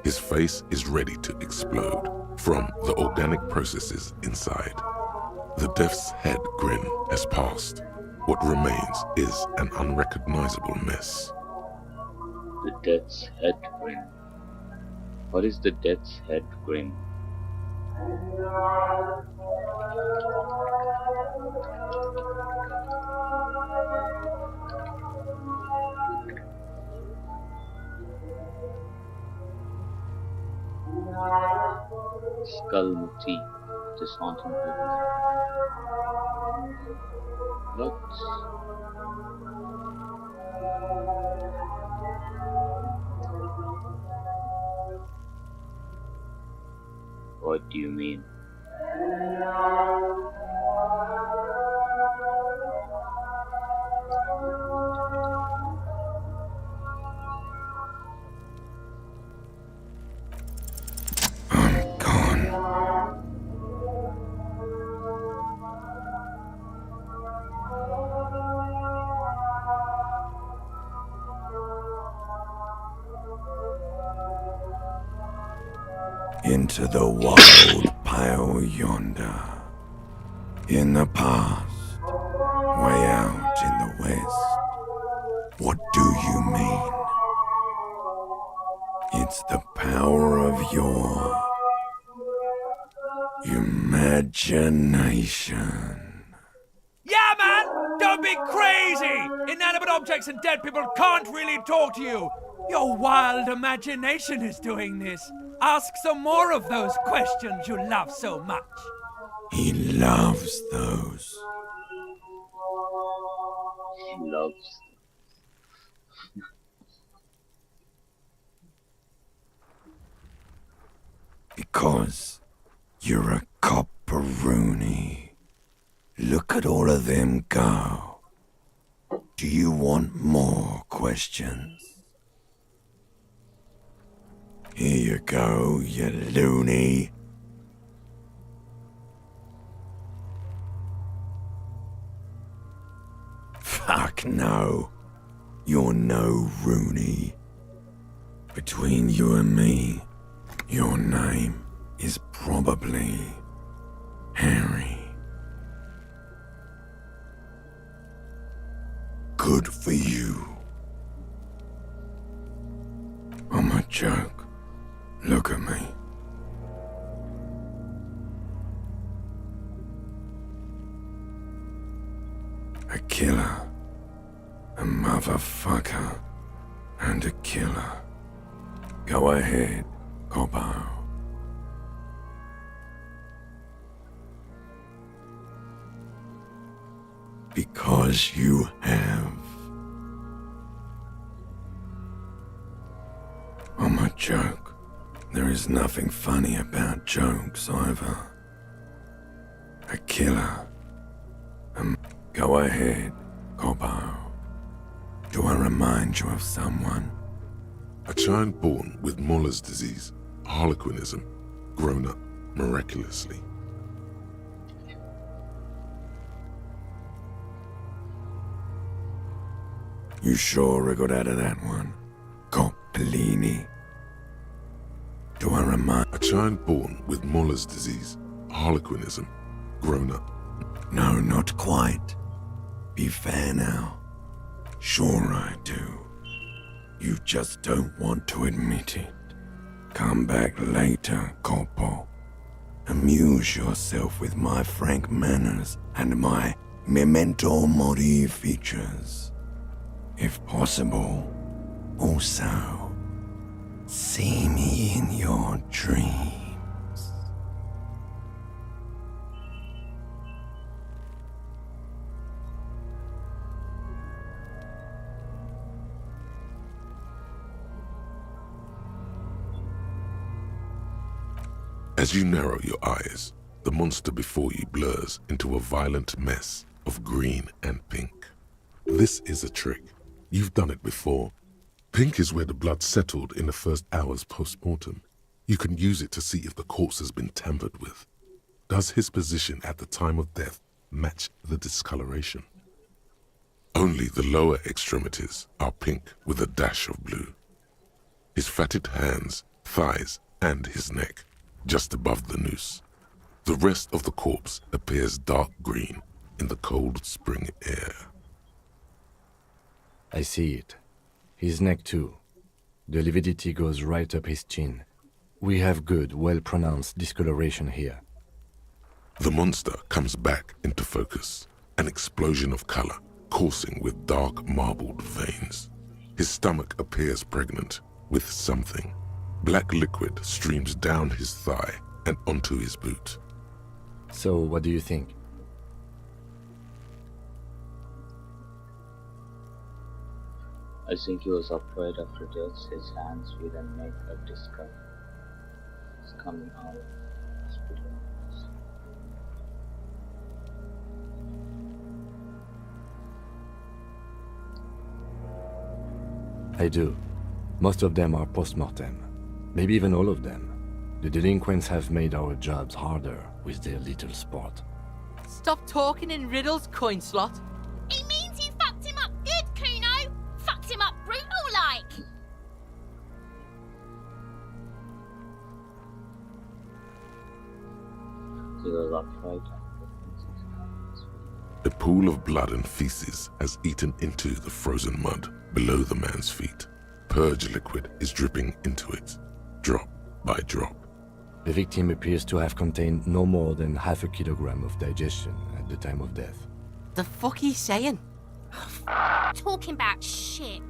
His face is ready to explode from the organic processes inside. The death's head grin has passed. What remains is an unrecognizable mess. The death's head grin. What is the death's head grin? Skull motif, this haunting building. What do you mean? I'm gone. Into the wild pile yonder. In the past, way out in the west. What do you mean? It's the power of your imagination. Yeah, man! Don't be crazy! Inanimate objects and dead people can't really talk to you! Your wild imagination is doing this. Ask some more of those questions you love so much. He loves those. He loves. Because you're a copperoonie. Look at all of them go. Do you want more questions? Here you go, you loony. Fuck no. You're no Rooney. Between you and me, your name is probably Harry. Good for you. I'm a joke. Look at me. A killer. A motherfucker. And a killer. Go ahead, Coppo. Because you have. I'm a joke. There is nothing funny about jokes either. A killer. Go ahead, Coppo. Do I remind you of someone? A child born with Muller's disease, harlequinism, grown up miraculously. You sure I got out of that one? Coppellini. Do I remind... A child born with Muller's disease, harlequinism, grown up. No, not quite. Be fair now. Sure I do. You just don't want to admit it. Come back later, Corpo. Amuse yourself with my frank manners and my memento mori features. If possible, also, see me in your dreams. As you narrow your eyes, the monster before you blurs into a violent mess of green and pink. This is a trick. You've done it before. Pink is where the blood settled in the first hours post-mortem. You can use it to see if the corpse has been tampered with. Does his position at the time of death match the discoloration? Only the lower extremities are pink with a dash of blue. His fatted hands, thighs, and his neck, just above the noose. The rest of the corpse appears dark green in the cold spring air. I see it. His neck too. The lividity goes right up his chin. We have good, well-pronounced discoloration here. The monster comes back into focus, an explosion of color, coursing with dark marbled veins. His stomach appears pregnant with something. Black liquid streams down his thigh and onto his boot. So, what do you think? I think he was upright after death, his hands with a neck of discovery. It's coming out. It's pretty nice. I do. Most of them are post-mortem. Maybe even all of them. The delinquents have made our jobs harder with their little sport. Stop talking in riddles, coin slot. He means you fucked him up good, Kuno. Fucked him up brutal like. He was upright after his hands. A pool of blood and feces has eaten into the frozen mud below the man's feet. Purge liquid is dripping into it, drop by drop. The victim appears to have contained no more than half a kilogram of digestion at the time of death. The fuck he's saying? Talking about shit.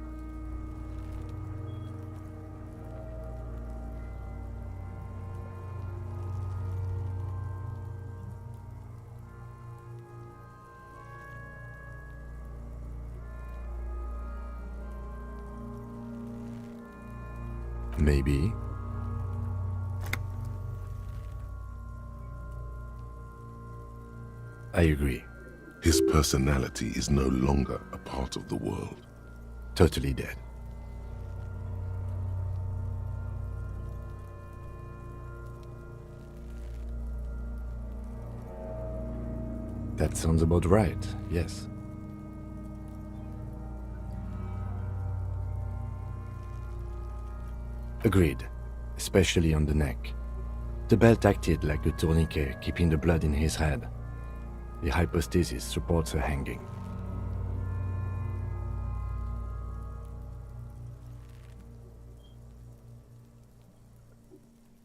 Maybe. I agree. His personality is no longer a part of the world. Totally dead. That sounds about right, yes. Agreed, especially on the neck. The belt acted like a tourniquet, keeping the blood in his head. The hypostasis supports her hanging.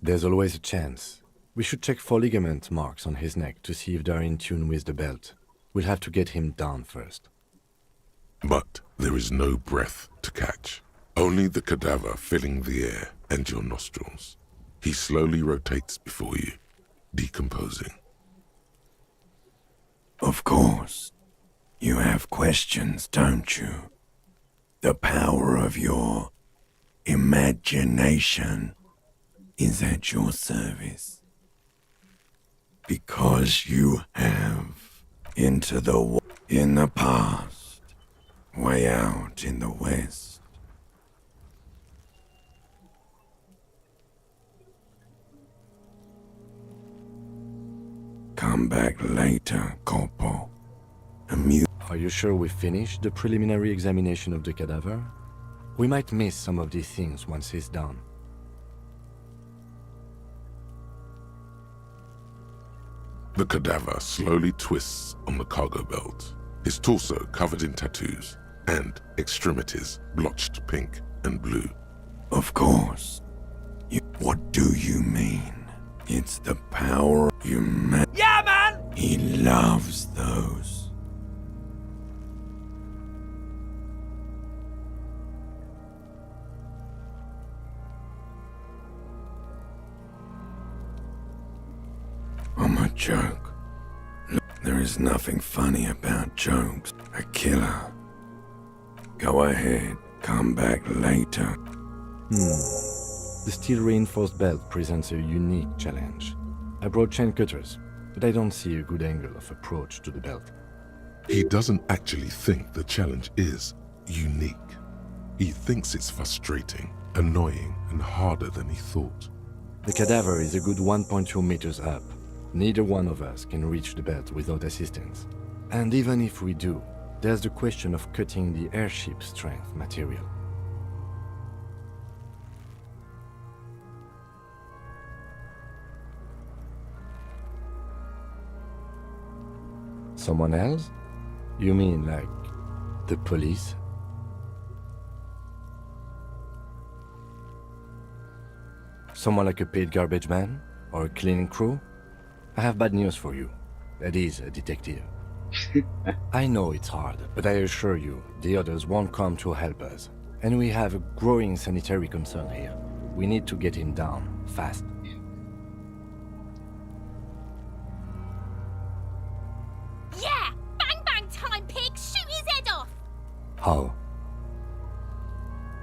There's always a chance. We should check for ligament marks on his neck to see if they're in tune with the belt. We'll have to get him down first. But there is no breath to catch. Only the cadaver filling the air and your nostrils. He slowly rotates before you, decomposing. Of course. You have questions, don't you? The power of your imagination is at your service. Because you have in the past, way out in the west. Come back later, Corpo. Are you sure we finished the preliminary examination of the cadaver? We might miss some of these things once he's done. The cadaver slowly twists on the cargo belt, his torso covered in tattoos, and extremities blotched pink and blue. Of course. What do you mean? It's the power you Yeah, man! He loves those. I'm a joke. Look, there is nothing funny about jokes. A killer. Go ahead, come back later. The steel-reinforced belt presents a unique challenge. I brought chain cutters, but I don't see a good angle of approach to the belt. He doesn't actually think the challenge is unique. He thinks it's frustrating, annoying, and harder than he thought. The cadaver is a good 1.2 meters up. Neither one of us can reach the belt without assistance. And even if we do, there's the question of cutting the airship strength material. Someone else? You mean like the police? Someone like a paid garbage man? Or a cleaning crew? I have bad news for you. That is a detective. I know it's hard, but I assure you, the others won't come to help us. And we have a growing sanitary concern here. We need to get him down, fast. Yeah! Bang bang time, pig! Shoot his head off! How?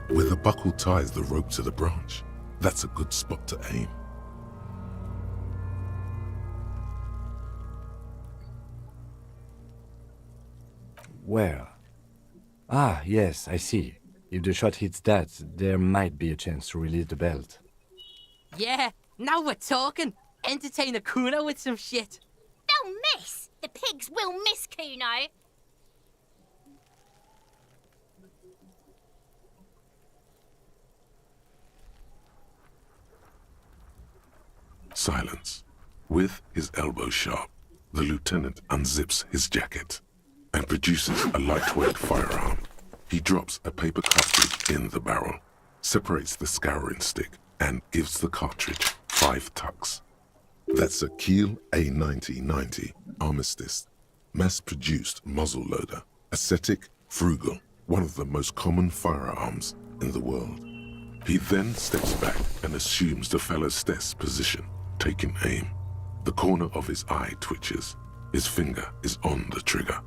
Where the buckle ties the rope to the branch, that's a good spot to aim. Where? Ah, yes, I see. If the shot hits that, there might be a chance to release the belt. Yeah, now we're talking. Entertain a Kuno with some shit. They'll miss! The pigs will miss Kuno! Silence. With his elbow sharp, the lieutenant unzips his jacket and produces a lightweight firearm. He drops a paper cartridge in the barrel, separates the scouring stick, and gives the cartridge 5 tucks. That's a Kiel A90-90 Armistice. mass-produced muzzleloader, ascetic, frugal, one of the most common firearms in the world. He then steps back and assumes the fellow's death's position, taking aim. The corner of his eye twitches. His finger is on the trigger.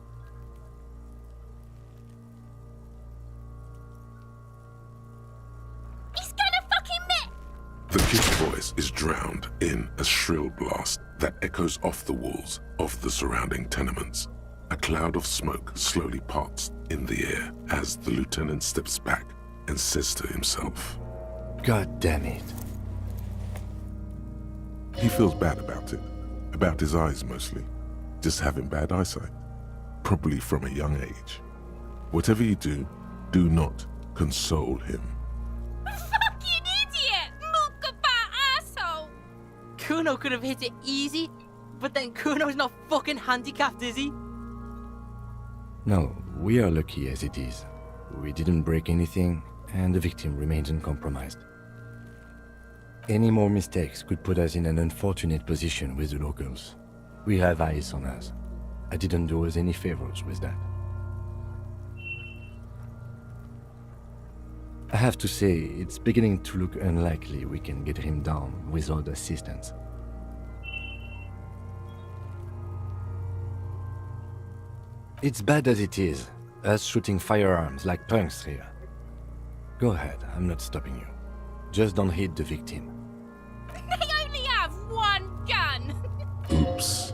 He's gonna fucking miss! The kid's voice is drowned in a shrill blast that echoes off the walls of the surrounding tenements. A cloud of smoke slowly parts in the air as the lieutenant steps back and says to himself, God damn it. he feels bad about it, about his eyes mostly, just having bad eyesight, probably from a young age. Whatever you do, do not console him. Fucking idiot! Mookabat asshole! Kuno could have hit it easy, but then Kuno's not fucking handicapped, is he? No, we are lucky as it is. We didn't break anything, and the victim remains uncompromised. Any more mistakes could put us in an unfortunate position with the locals. We have eyes on us. I didn't do us any favors with that. I have to say, it's beginning to look unlikely we can get him down without assistance. It's bad as it is, us shooting firearms like punks here. Go ahead, I'm not stopping you. Just don't hit the victim. They only have one gun! Oops.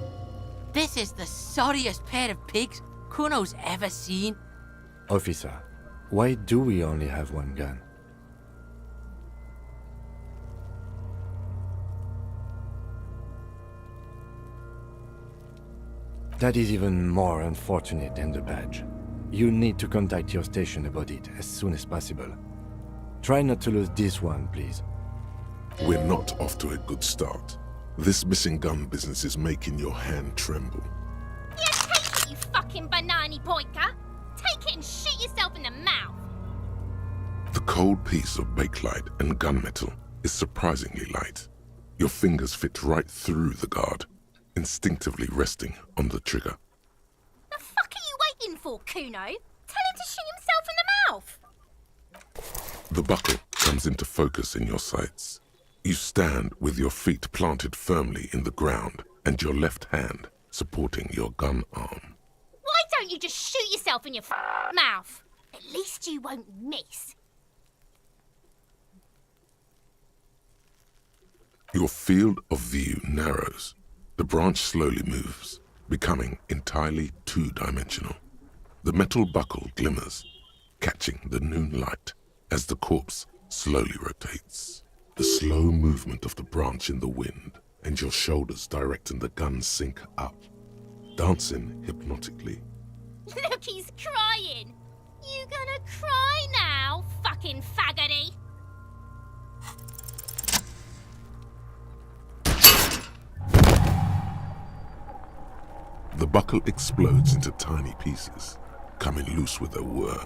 This is the sorriest pair of pigs Kuno's ever seen. Officer, why do we only have one gun? That is even more unfortunate than the badge. You need to contact your station about it as soon as possible. Try not to lose this one, please. We're not off to a good start. This missing gun business is making your hand tremble. Yeah, take it, you fucking banani pointer! Take it and shoot yourself in the mouth! The cold piece of bakelite and gunmetal is surprisingly light. Your fingers fit right through the guard, instinctively resting on the trigger. The fuck are you waiting for, Kuno? Tell him to shoot himself in the mouth! The buckle comes into focus in your sights. You stand with your feet planted firmly in the ground and your left hand supporting your gun arm. Why don't you just shoot yourself in your mouth? At least you won't miss. Your field of view narrows. The branch slowly moves, becoming entirely two-dimensional. The metal buckle glimmers, catching the noon light as the corpse slowly rotates. The slow movement of the branch in the wind and your shoulders directing the gun sync up, dancing hypnotically. Look, he's crying! You gonna cry now, fucking faggoty? The buckle explodes into tiny pieces, coming loose with a whir.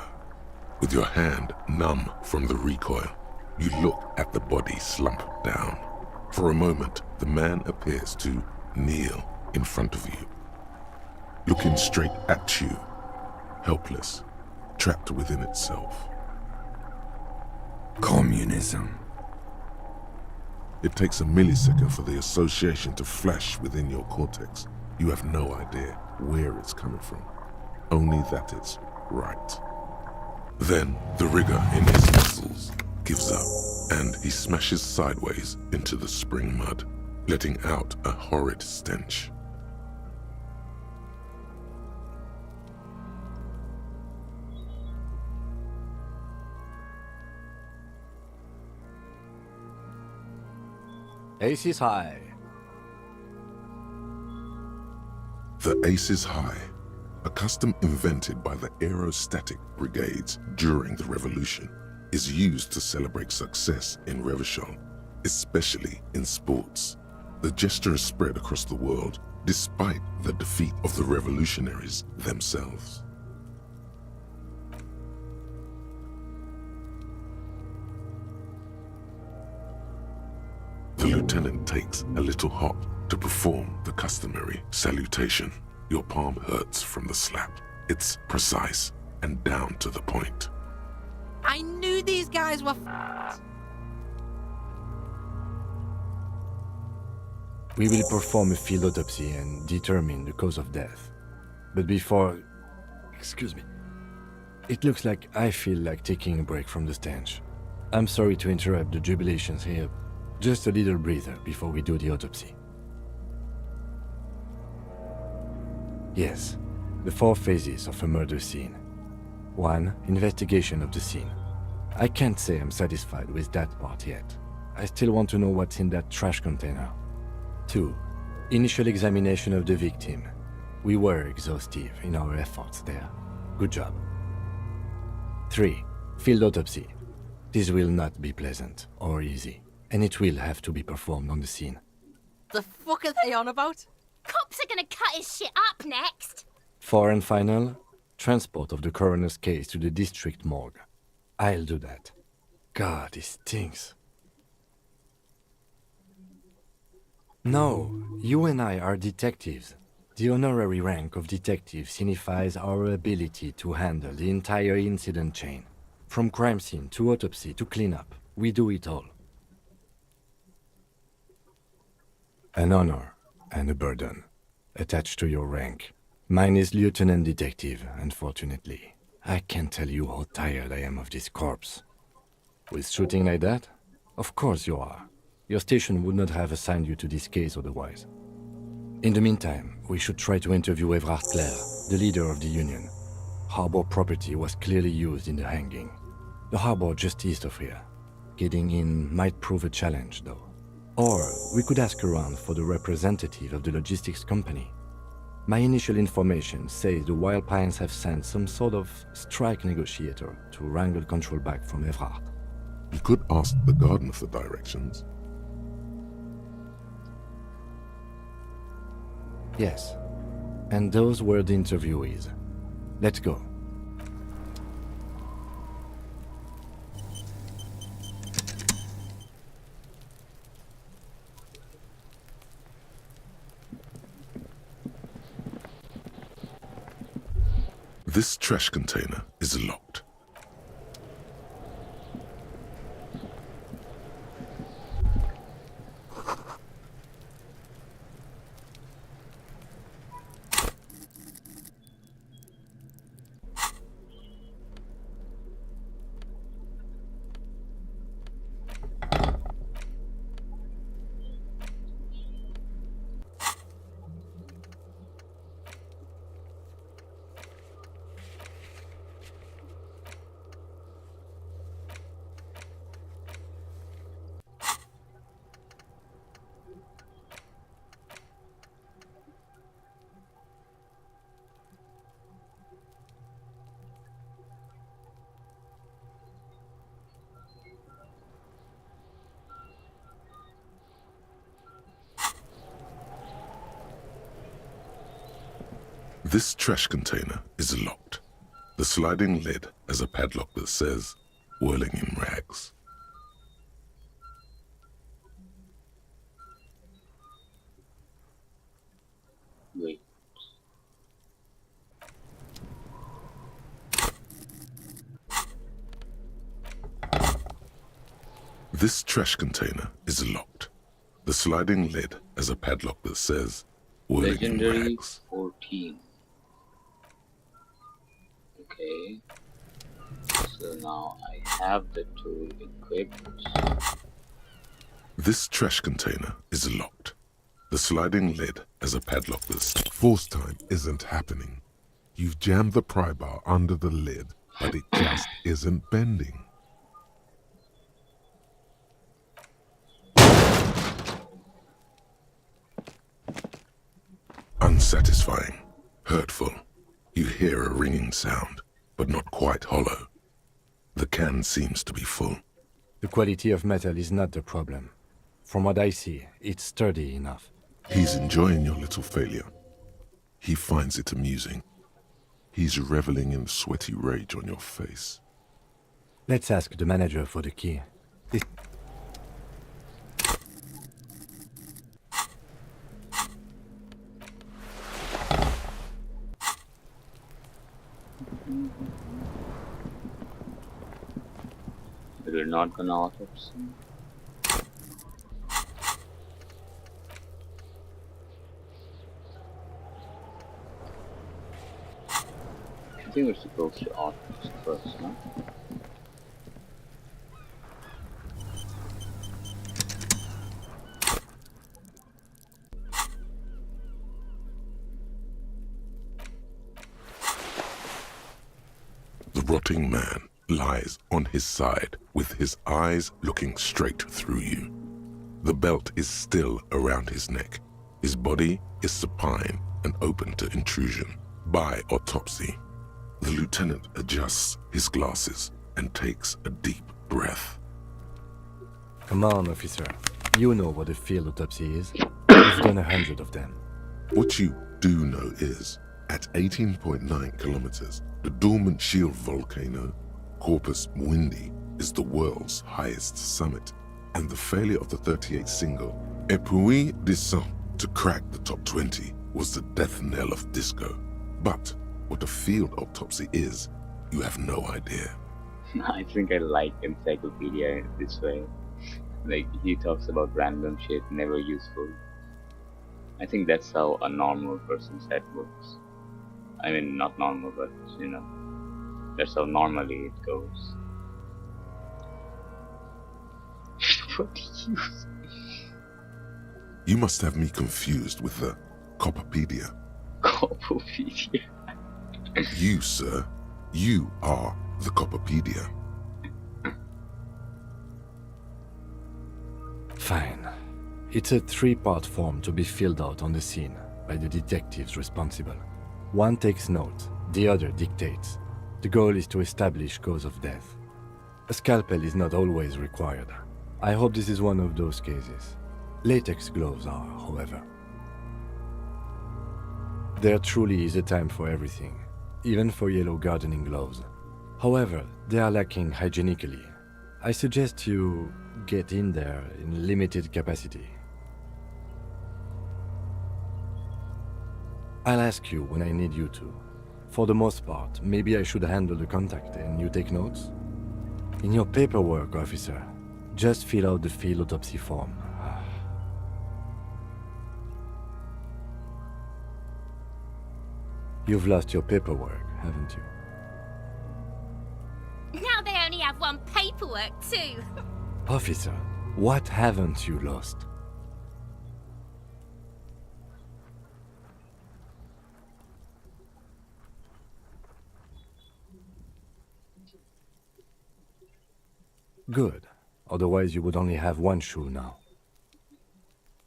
With your hand numb from the recoil, you look at the body slumped down. For a moment, the man appears to kneel in front of you, looking straight at you, helpless, trapped within itself. Communism. It takes a millisecond for the association to flash within your cortex. You have no idea where it's coming from, only that it's right. Then the rigor in his muscles gives up, and he smashes sideways into the spring mud, letting out a horrid stench. Ace is high. The Ace is High, a custom invented by the aerostatic brigades during the revolution, is used to celebrate success in Revachol, especially in sports. The gesture has spread across the world despite the defeat of the revolutionaries themselves. The lieutenant takes a little hop to perform the customary salutation. Your palm hurts from the slap. It's precise and down to the point. I knew these guys were We will perform a field autopsy and determine the cause of death. But before... Excuse me. It looks like I feel like taking a break from the stench. I'm sorry to interrupt the jubilations here. Just a little breather before we do the autopsy. Yes, the 4 phases of a murder scene. 1. Investigation of the scene. I can't say I'm satisfied with that part yet. I still want to know what's in that trash container. 2. Initial examination of the victim. We were exhaustive in our efforts there. Good job. 3. Field autopsy. This will not be pleasant or easy, and it will have to be performed on the scene. The fuck are they on about? Cops are gonna cut his shit up next. 4 and final, transport of the coroner's case to the district morgue. I'll do that. God, this stinks. No, you and I are detectives. The honorary rank of detective signifies our ability to handle the entire incident chain. From crime scene to autopsy to cleanup, we do it all. An honor and a burden attached to your rank. Mine is Lieutenant Detective, unfortunately. I can't tell you how tired I am of this corpse. With shooting like that? Of course you are. Your station would not have assigned you to this case otherwise. In the meantime, we should try to interview Evrard Clare, the leader of the Union. Harbor property was clearly used in the hanging. The harbor just east of here. Getting in might prove a challenge, though. Or we could ask around for the representative of the logistics company. My initial information says the Wild Pines have sent some sort of strike negotiator to wrangle control back from Evrard. You could ask the garden for directions. Yes, and those were the interviewees. Let's go. This trash container is locked. This trash container is locked. The sliding lid has a padlock that says, "Whirling in Rags." Wait. This trash container is locked. The sliding lid has a padlock that says, "Whirling in Legendary Rags." 14. Okay. So now I have the tool equipped. This trash container is locked. The sliding lid has a padlock that says, "Force time isn't happening. You've jammed the pry bar under the lid, but it just isn't bending." Unsatisfying. Hurtful. You hear a ringing sound, but not quite hollow. The can seems to be full. The quality of metal is not the problem. From what I see, it's sturdy enough. He's enjoying your little failure. He finds it amusing. He's reveling in sweaty rage on your face. Let's ask the manager for the key. But we're not gonna autopsy. I think we're supposed to autopsy first, no? The rotting man lies on his side with his eyes looking straight through you. The belt is still around his neck. His body is supine and open to intrusion by autopsy. The lieutenant adjusts his glasses and takes a deep breath. Come on, officer. You know what a field autopsy is. We've done 100 of them. What you do know is, at 18.9 kilometers, the dormant shield volcano, Corpus Mundi, is the world's highest summit, and the failure of the 38 single, Et puis descend, to crack the top 20 was the death knell of disco. But what a field autopsy is, you have no idea. I think I like Encyclopedia this way. Like, he talks about random shit, never useful. I think that's how a normal person's head works. I mean, not normal, but, you know, that's how normally it goes. What did you say? You must have me confused with the Copperpedia. Copperpedia. You, sir, you are the Copperpedia. Fine. It's a 3-part form to be filled out on the scene by the detectives responsible. One takes note, the other dictates. The goal is to establish cause of death. A scalpel is not always required. I hope this is one of those cases. Latex gloves are, however. There truly is a time for everything, even for yellow gardening gloves. However, they are lacking hygienically. I suggest you get in there in limited capacity. I'll ask you when I need you to. For the most part, maybe I should handle the contact and you take notes? In your paperwork, officer, just fill out the field autopsy form. You've lost your paperwork, haven't you? Now they only have one paperwork too. Officer, what haven't you lost? Good. Otherwise you would only have one shoe now.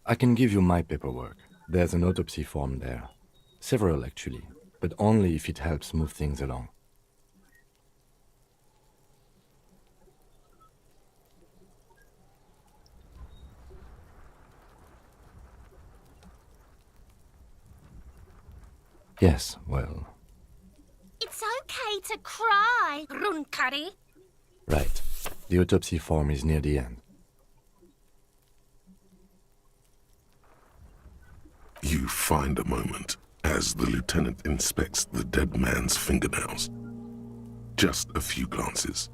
I can give you my paperwork. There's an autopsy form there. Several, actually, but only if it helps move things along. Yes, well, It's okay to cry, Runkari. right. The autopsy form is near the end. You find a moment as the lieutenant inspects the dead man's fingernails. Just a few glances.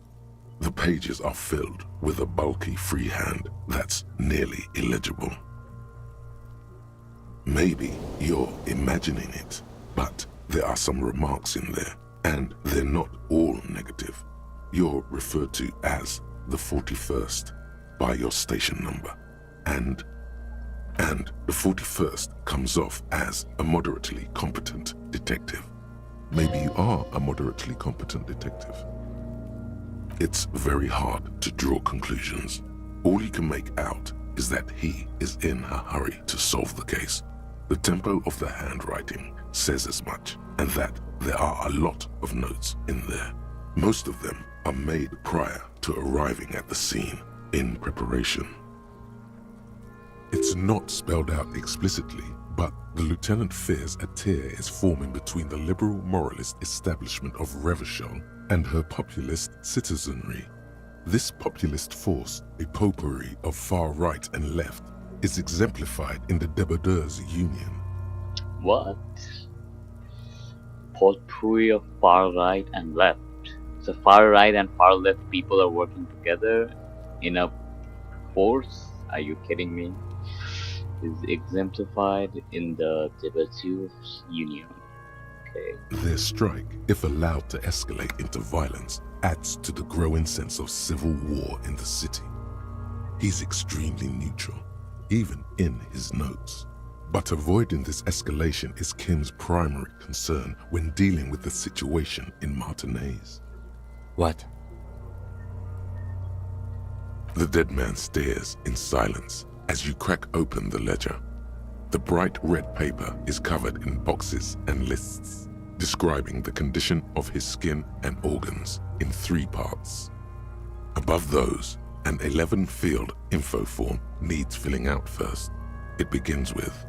The pages are filled with a bulky freehand that's nearly illegible. Maybe you're imagining it, but there are some remarks in there, and they're not all negative. You're referred to as the 41st by your station number, and the 41st comes off as a moderately competent detective. Maybe you are a moderately competent detective. It's very hard to draw conclusions. All you can make out is that he is in a hurry to solve the case. The tempo of the handwriting says as much, and that there are a lot of notes in there. Most of them are made prior to arriving at the scene in preparation. It's not spelled out explicitly, but the lieutenant fears a tear is forming between the liberal moralist establishment of Revachol and her populist citizenry. This populist force, a potpourri of far right and left, is exemplified in the Débardeurs Union. What? potpourri of far right and left. So far right and far left people are working together in a force. Are you kidding me? Is exemplified in the Tibetus Union. Okay. Their strike, if allowed to escalate into violence, adds to the growing sense of civil war in the city. He's extremely neutral, even in his notes. But avoiding this escalation is Kim's primary concern when dealing with the situation in Martinez. What? The dead man stares in silence as you crack open the ledger. The bright red paper is covered in boxes and lists, describing the condition of his skin and organs in 3 parts. Above those, an 11-field info form needs filling out first. It begins with,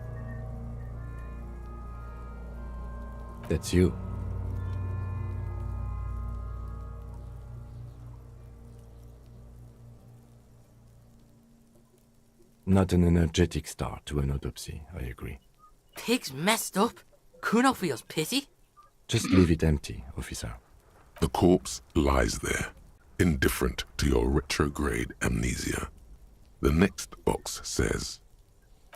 That's you. Not an energetic start to an autopsy, I agree. Pig's messed up. Kuno feels pity. Just leave it empty, officer. the corpse lies there, indifferent to your retrograde amnesia. The next box says,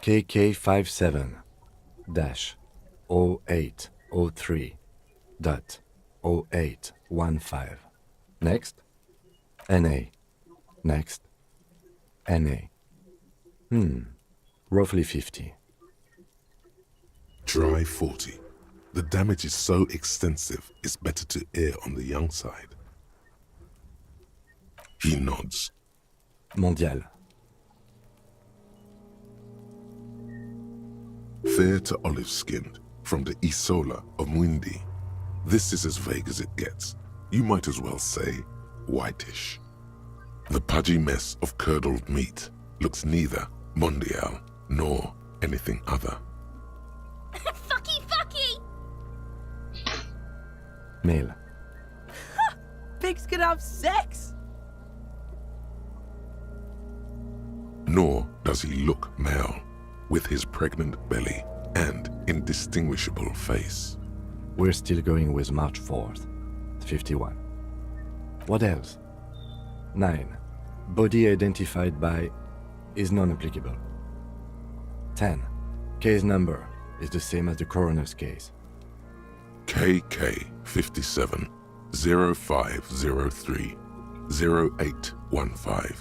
KK57-0803.0815. Next. NA. Next. NA. Roughly 50. try 40. The damage is so extensive, it's better to err on the young side. He nods. Mondial. Fair to olive-skinned, from the Isola of Mwindi. This is as vague as it gets. You might as well say whitish. The pudgy mess of curdled meat looks neither mondial nor anything other. Fucky, fucky! Male. Pigs can have sex! Nor does he look male, with his pregnant belly and indistinguishable face. We're still going with March 4th. 51. What else? 9. Body identified by is non-applicable. 10. Case number is the same as the coroner's case. KK 57 0503 0815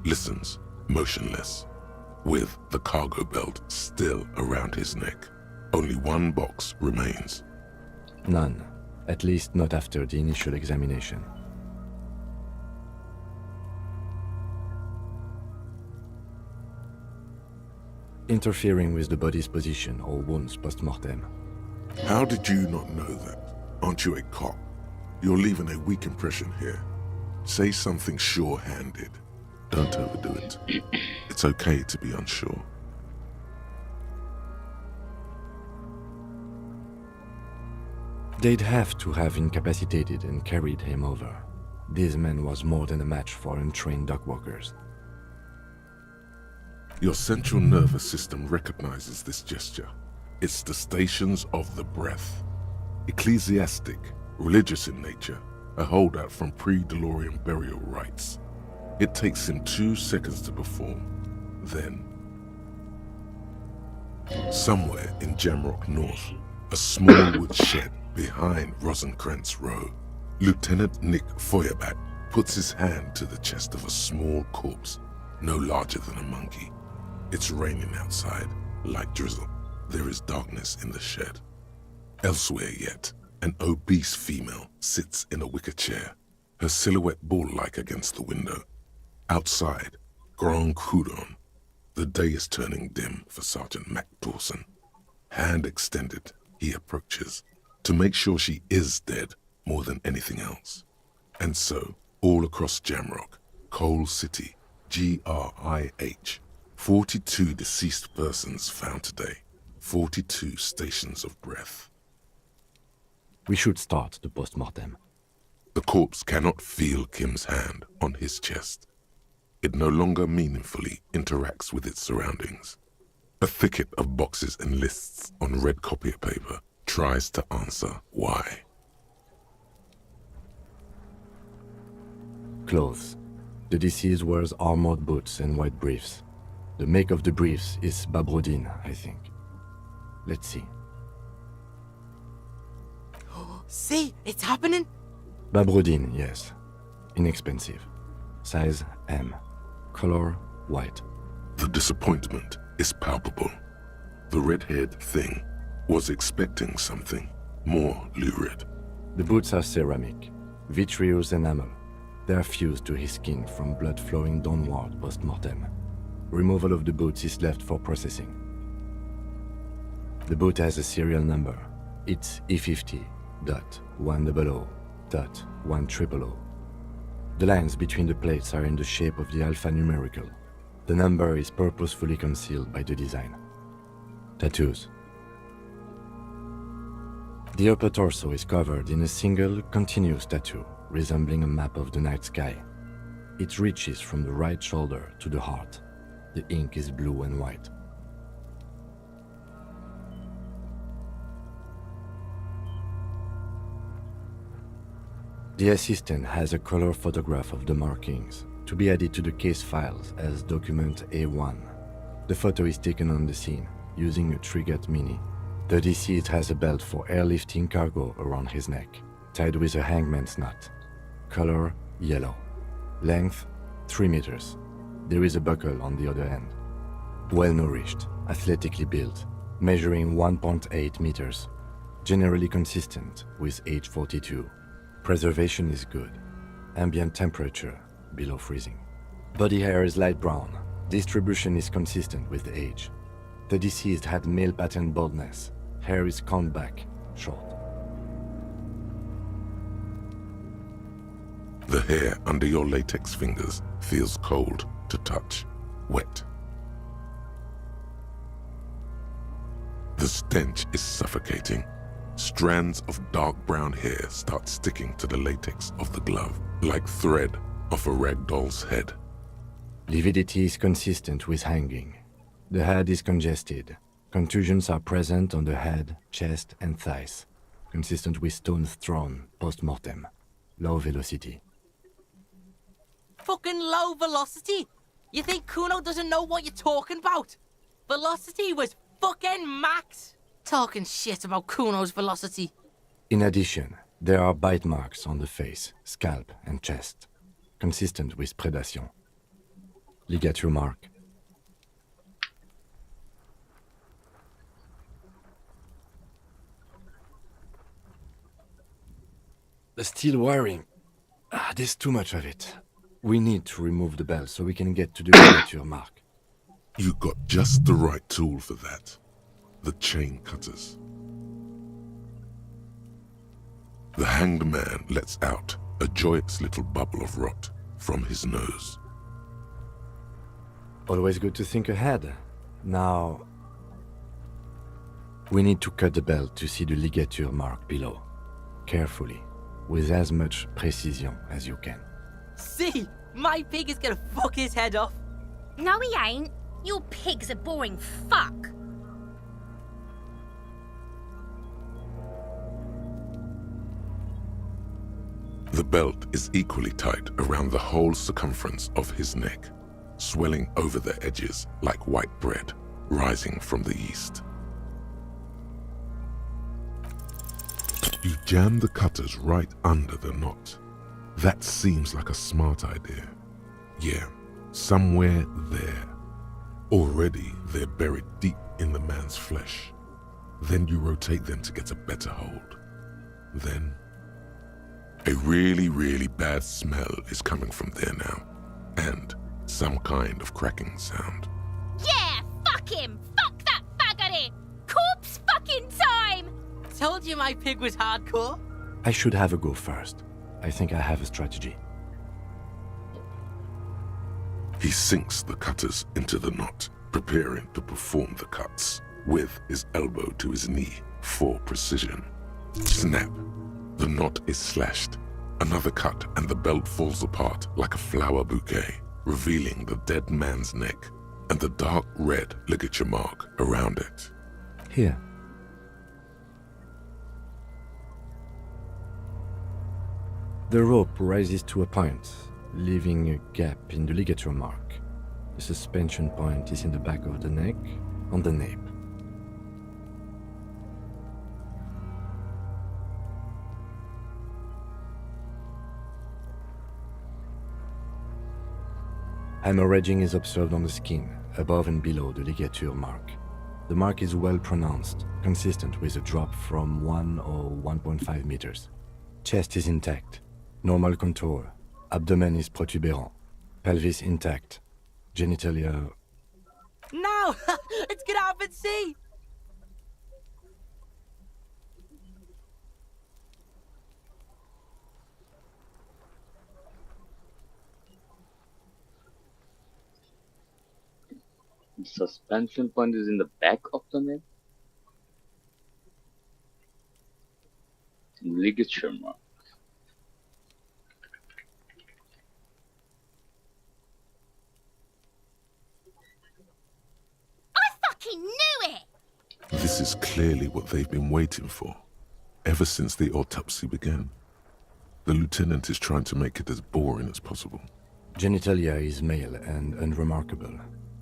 listens motionless, with the cargo belt still around his neck. Only one box remains. None. At least not after the initial examination. Interfering with the body's position or wounds post-mortem. How did you not know that? Aren't you a cop? You're leaving a weak impression here. Say something sure-handed. Don't overdo it. It's okay to be unsure. They'd have to have incapacitated and carried him over. This man was more than a match for untrained dogwalkers. Your central nervous system recognizes this gesture. It's the stations of the breath. Ecclesiastic, religious in nature, a holdout from pre-DeLorean burial rites. It takes him 2 seconds to perform. Then, somewhere in Jamrock North, a small wood shed behind Rosencrantz Row, Lieutenant Nick Feuerbach puts his hand to the chest of a small corpse, no larger than a monkey. It's raining outside, light drizzle. There is darkness in the shed. Elsewhere yet, an obese female sits in a wicker chair, her silhouette bull-like against the window. Outside, Grand Coudon. The day is turning dim for Sergeant Mac Dawson. Hand extended, he approaches, to make sure she is dead more than anything else. And so, all across Jamrock, Coal City, GRIH, 42 deceased persons found today, 42 stations of breath. We should start the post-mortem. The corpse cannot feel Kim's hand on his chest. It no longer meaningfully interacts with its surroundings. A thicket of boxes and lists on red copier paper tries to answer why. Clothes. The deceased wears armored boots and white briefs. The make of the briefs is Babrodin, I think. Let's see. See, it's happening. Babrodin, yes. Inexpensive. Size M. Color white. The disappointment is palpable. The red-haired thing was expecting something more lurid. The boots are ceramic, vitreous enamel. They are fused to his skin from blood flowing downward post-mortem. Removal of the boots is left for processing. The boot has a serial number. It's E50.100.100. The lines between the plates are in the shape of the alphanumerical. The number is purposefully concealed by the design. Tattoos. The upper torso is covered in a single, continuous tattoo, resembling a map of the night sky. It reaches from the right shoulder to the heart. The ink is blue and white. The assistant has a color photograph of the markings, to be added to the case files as document A1. The photo is taken on the scene, using a Trigat Mini. The deceased has a belt for airlifting cargo around his neck, tied with a hangman's knot. Color yellow. Length 3 meters. There is a buckle on the other end. Well-nourished, athletically built, measuring 1.8 meters. Generally consistent with age 42. Preservation is good. Ambient temperature below freezing. Body hair is light brown. Distribution is consistent with the age. The deceased had male pattern baldness. Hair is combed back, short. The hair under your latex fingers feels cold to touch, wet. The stench is suffocating. Strands of dark brown hair start sticking to the latex of the glove, like thread off a rag doll's head. Lividity is consistent with hanging. The head is congested. Contusions are present on the head, chest, and thighs, consistent with stones thrown post-mortem. Low velocity. Fucking low velocity? You think Kuno doesn't know what you're talking about? Velocity was fucking max. Talking shit about Kuno's velocity. In addition, there are bite marks on the face, scalp, and chest, consistent with predation. Ligature mark. The steel wiring. There's too much of it. We need to remove the bell so we can get to the ligature mark. You got just the right tool for that. The chain cutters. The hanged man lets out a joyous little bubble of rot from his nose. Always good to think ahead. Now, we need to cut the belt to see the ligature mark below. Carefully, with as much precision as you can. See, my pig is gonna fuck his head off. No, he ain't. Your pig's a boring fuck. The belt is equally tight around the whole circumference of his neck, swelling over the edges like white bread rising from the east. You jam the cutters right under the knot. That seems like a smart idea. Yeah, somewhere there. Already they're buried deep in the man's flesh. Then you rotate them to get a better hold. Then a really, really bad smell is coming from there now, and some kind of cracking sound. Yeah, fuck him. Fuck that faggoty. Corpse fucking time. Told you my pig was hardcore. I should have a go first. I think I have a strategy. He sinks the cutters into the knot, preparing to perform the cuts, with his elbow to his knee for precision. Snap! The knot is slashed. Another cut and the belt falls apart like a flower bouquet, revealing the dead man's neck and the dark red ligature mark around it. Here. The rope rises to a point, leaving a gap in the ligature mark. The suspension point is in the back of the neck, on the nape. Hemorrhaging is observed on the skin, above and below the ligature mark. The mark is well pronounced, consistent with a drop from 1 or 1.5 meters. Chest is intact, normal contour, abdomen is protuberant, pelvis intact, genitalia... Now! Let's get out and see! The suspension point is in the back of the neck. Ligature mark. I fucking knew it! This is clearly what they've been waiting for, ever since the autopsy began. The lieutenant is trying to make it as boring as possible. Genitalia is male and unremarkable.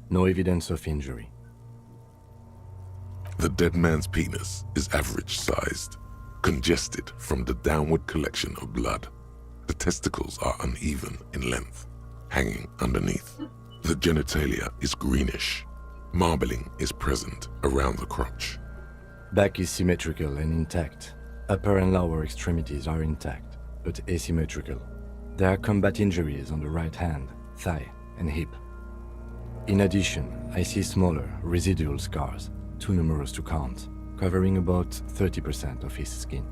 No evidence of injury. The dead man's penis is average-sized, congested from the downward collection of blood. The testicles are uneven in length, hanging underneath. The genitalia is greenish. Marbling is present around the crotch. Back is symmetrical and intact. Upper and lower extremities are intact, but asymmetrical. There are combat injuries on the right hand, thigh, and hip. In addition, I see smaller, residual scars, too numerous to count, covering about 30% of his skin.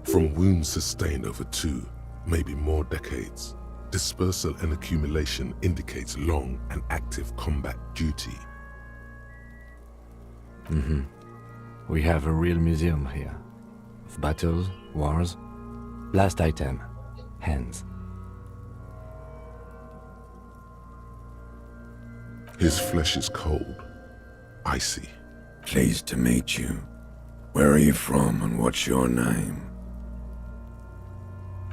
From wounds sustained over 2, maybe more decades, dispersal and accumulation indicates long and active combat duty. We have a real museum here. Of battles, wars. Last item, hands. His flesh is cold, icy. Pleased to meet you. Where are you from and what's your name?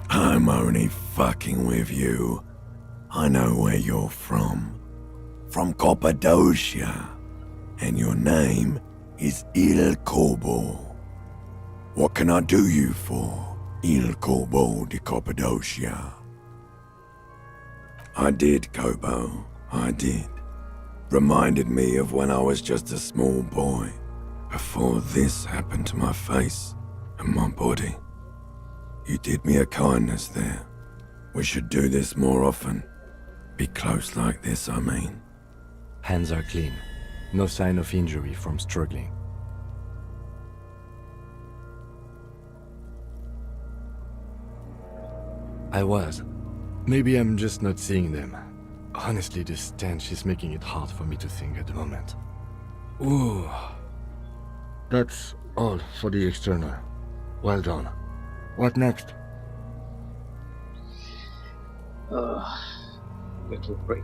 I'm only fucking with you. I know where you're from. From Cappadocia. And your name is Il Corbo. What can I do you for, Il Corbo de Cappadocia? I did, Kobo. I did. Reminded me of when I was just a small boy, before this happened to my face and my body. You did me a kindness there. We should do this more often. Be close like this, I mean. Hands are clean. No sign of injury from struggling. I was. Maybe I'm just not seeing them. Honestly, this stench is making it hard for me to think at the moment. Ooh. That's all for the external. Well done. What next? Little break.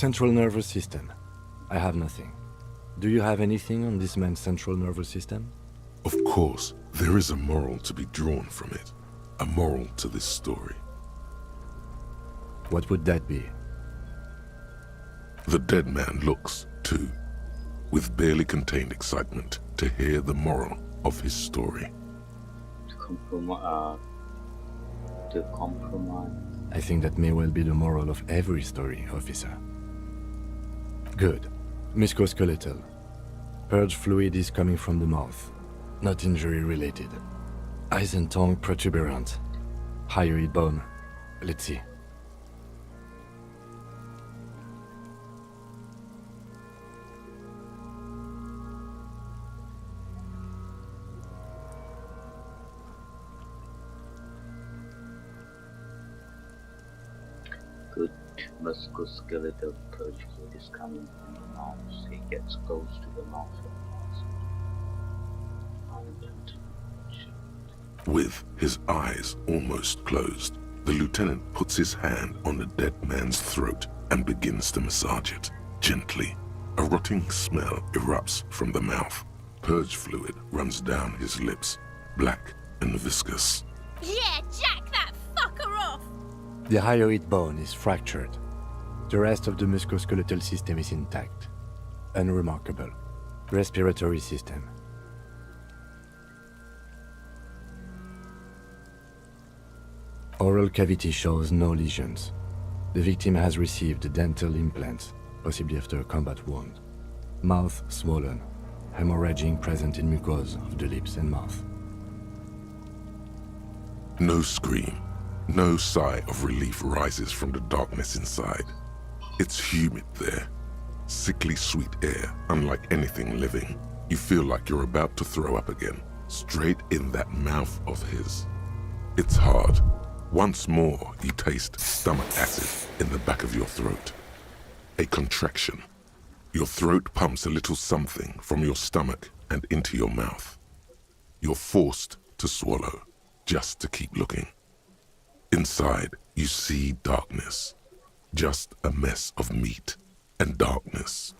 Central nervous system. I have nothing. Do you have anything on this man's central nervous system? Of course, there is a moral to be drawn from it. A moral to this story. What would that be? The dead man looks, too, with barely contained excitement to hear the moral of his story. To compromise. I think that may well be the moral of every story, officer. Good. Musculoskeletal. Purge fluid is coming from the mouth. Not injury related. Eyes and tongue protuberant. Hyoid bone. Let's see. Good musculoskeletal purge fluid is coming from the mouth. He gets close to the mouth With his eyes almost closed, the lieutenant puts his hand on the dead man's throat and begins to massage it, gently. A rotting smell erupts from the mouth. Purge fluid runs down his lips, black and viscous. Yeah, jack that fucker off! The hyoid bone is fractured. The rest of the musculoskeletal system is intact. Unremarkable. Respiratory system. Oral cavity shows no lesions. The victim has received dental implants, possibly after a combat wound. Mouth swollen. Hemorrhaging present in mucosa of the lips and mouth. No scream, no sigh of relief rises from the darkness inside. It's humid there. Sickly sweet air, unlike anything living. You feel like you're about to throw up again, straight in that mouth of his. It's hard. Once more, you taste stomach acid in the back of your throat. A contraction. Your throat pumps a little something from your stomach and into your mouth. You're forced to swallow, just to keep looking. Inside, you see darkness. Just a mess of meat and darkness.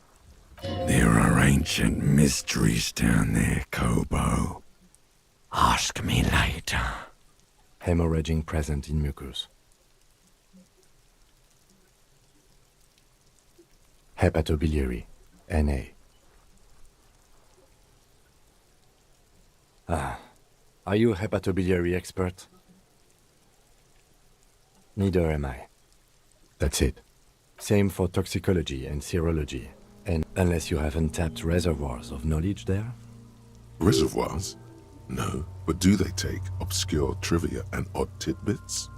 There are ancient mysteries down there, Kobo. Ask me later. Hemorrhaging present in mucus. Hepatobiliary, Na. Are you a hepatobiliary expert? Neither am I. That's it. Same for toxicology and serology, and unless you have untapped reservoirs of knowledge there? Reservoirs? No, but do they take obscure trivia and odd tidbits?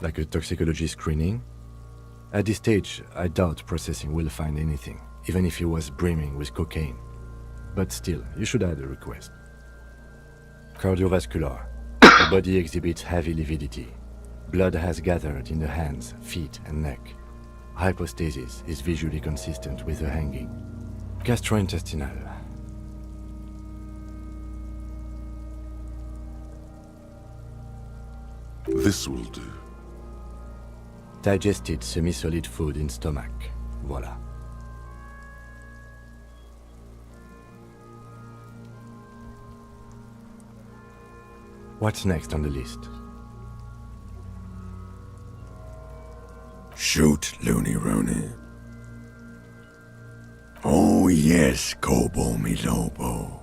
Like a toxicology screening? At this stage, I doubt processing will find anything, even if he was brimming with cocaine. But still, you should add a request. Cardiovascular. The body exhibits heavy lividity. Blood has gathered in the hands, feet, and neck. Hypostasis is visually consistent with the hanging. Gastrointestinal. This will do. Digested semi-solid food in stomach. Voila. What's next on the list? Shoot, Looney Rooney. Oh yes, Kobo mi Lobo.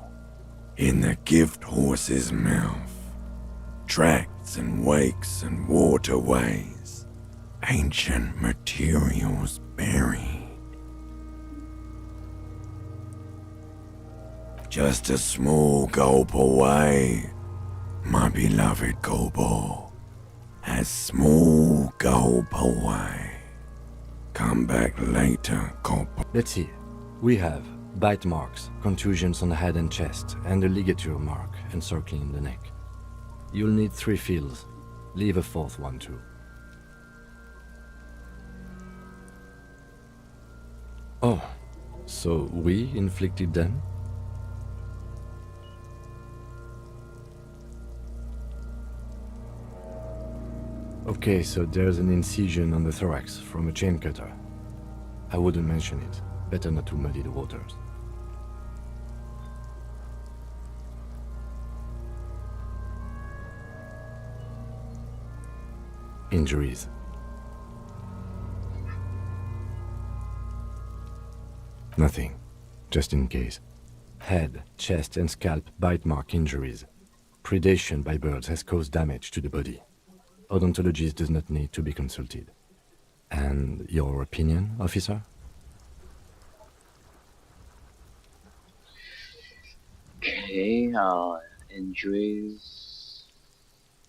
In the gift horse's mouth. Tracts and wakes and waterways. Ancient materials buried. Just a small gulp away, my beloved Kobo. A small gulp away. Come back later, Kobo. Let's see. We have bite marks, contusions on the head and chest, and a ligature mark encircling the neck. You'll need 3 fills. Leave a 4th one too. Oh, so we inflicted them? Okay, so there's an incision on the thorax from a chain cutter. I wouldn't mention it. Better not to muddy the waters. Injuries. Nothing, just in case. Head, chest and scalp bite mark injuries. Predation by birds has caused damage to the body. Odontologist does not need to be consulted. And your opinion, officer? Okay, injuries,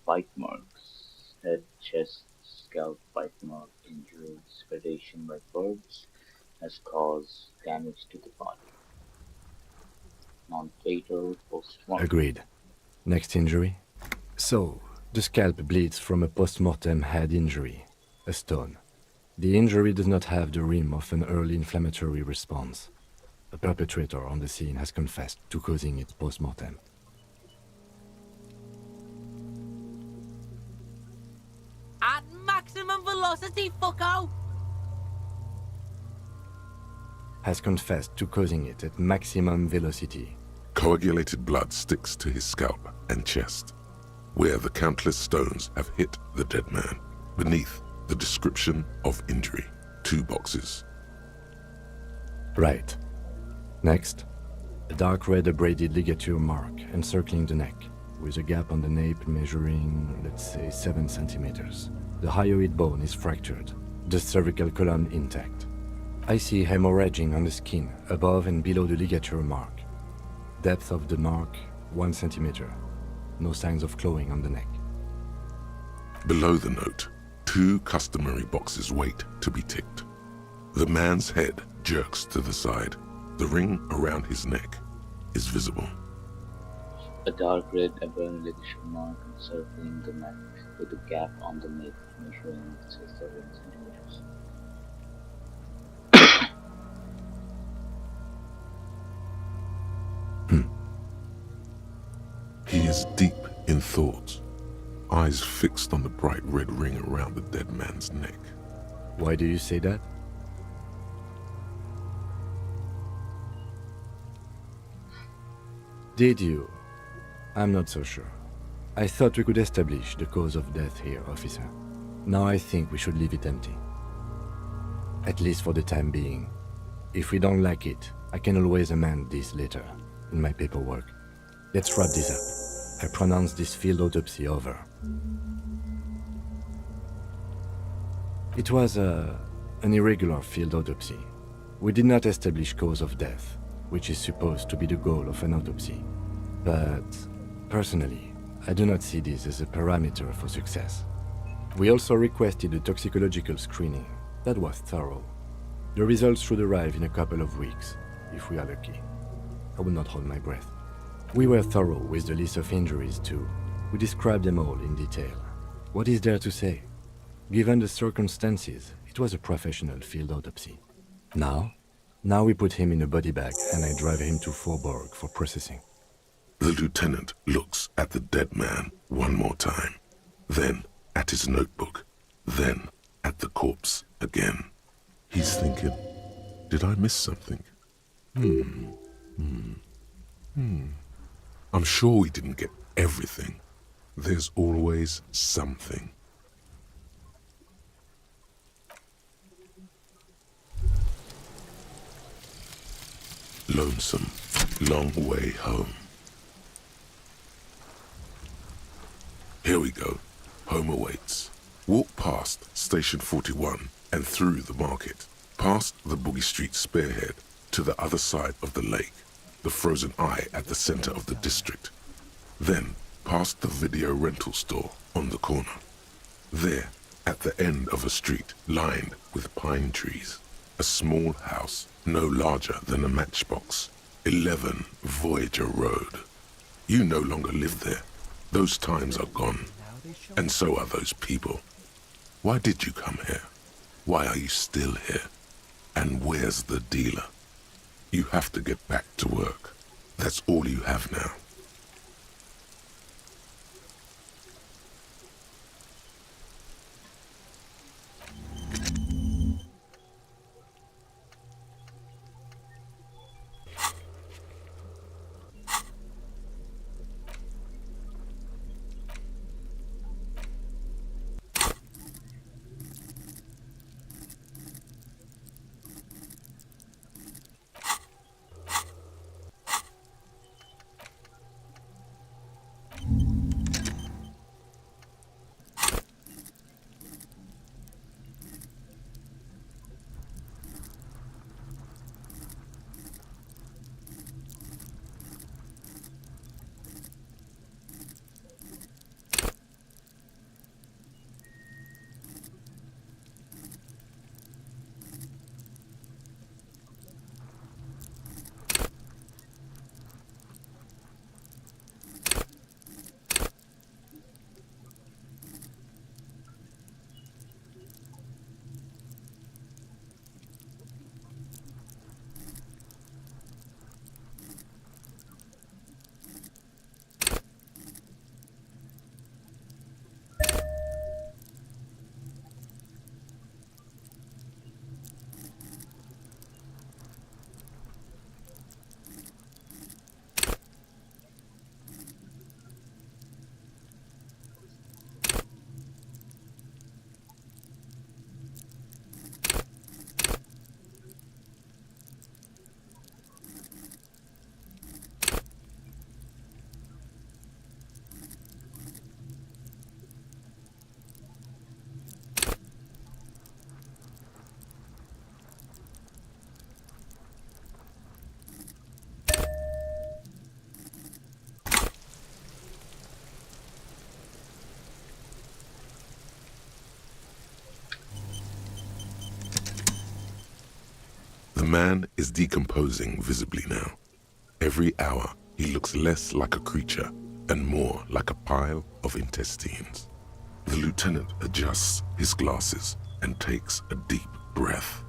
bite marks, head, chest, scalp, bite mark, injuries, predation by birds has caused damage to the body. Non-fatal, post-mortem. Agreed. Next injury? So, the scalp bleeds from a post-mortem head injury, a stone. The injury does not have the rim of an early inflammatory response. The perpetrator on the scene has confessed to causing it post-mortem. At maximum velocity, fucko! Has confessed to causing it at maximum velocity. Coagulated blood sticks to his scalp and chest, where the countless stones have hit the dead man. Beneath, the description of injury. 2 boxes. Right. Next, a dark red abraded ligature mark encircling the neck, with a gap on the nape measuring, let's say, 7 centimeters. The hyoid bone is fractured, the cervical column intact. I see hemorrhaging on the skin, above and below the ligature mark. Depth of the mark, 1 centimeter. No signs of clawing on the neck. Below the note, 2 customary boxes wait to be ticked. The man's head jerks to the side. The ring around his neck is visible. A dark red aberrant ligature mark encircling the neck with a gap on the nape measuring 7 centimeters. He is deep in thought, eyes fixed on the bright red ring around the dead man's neck. Why do you say that? Did you? I'm not so sure. I thought we could establish the cause of death here, officer. Now I think we should leave it empty. At least for the time being. If we don't like it, I can always amend this later, in my paperwork. Let's wrap this up. I pronounce this field autopsy over. It was an irregular field autopsy. We did not establish cause of death, which is supposed to be the goal of an autopsy. But, personally, I do not see this as a parameter for success. We also requested a toxicological screening. That was thorough. The results should arrive in a couple of weeks, if we are lucky. I will not hold my breath. We were thorough with the list of injuries too. We described them all in detail. What is there to say? Given the circumstances, it was a professional field autopsy. Now we put him in a body bag and I drive him to Forborg for processing. The lieutenant looks at the dead man one more time, then at his notebook, then at the corpse again. He's thinking, did I miss something? I'm sure we didn't get everything. There's always something. Lonesome, long way home. Here we go. Home awaits. Walk past Station 41 and through the market, past the Boogie Street spearhead to the other side of the lake, the frozen eye at the center of the district. Then past the video rental store on the corner. There, at the end of a street lined with pine trees, a small house no larger than a matchbox. 11 Voyager Road. You no longer live there. Those times are gone. And so are those people. Why did you come here? Why are you still here? And where's the dealer? You have to get back to work. That's all you have now. man is decomposing visibly now. Every hour, he looks less like a creature and more like a pile of intestines. The lieutenant adjusts his glasses and takes a deep breath.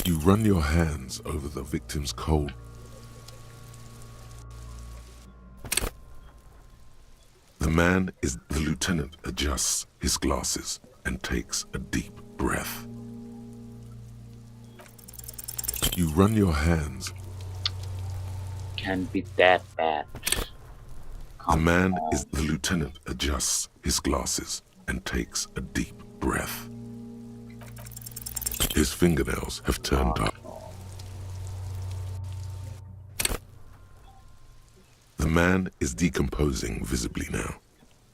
You run your hands over the victim's cold. The lieutenant adjusts his glasses and takes a deep breath. You run your hands. Can't be that bad. The lieutenant adjusts his glasses and takes a deep breath. His fingernails have turned dark. The man is decomposing visibly now.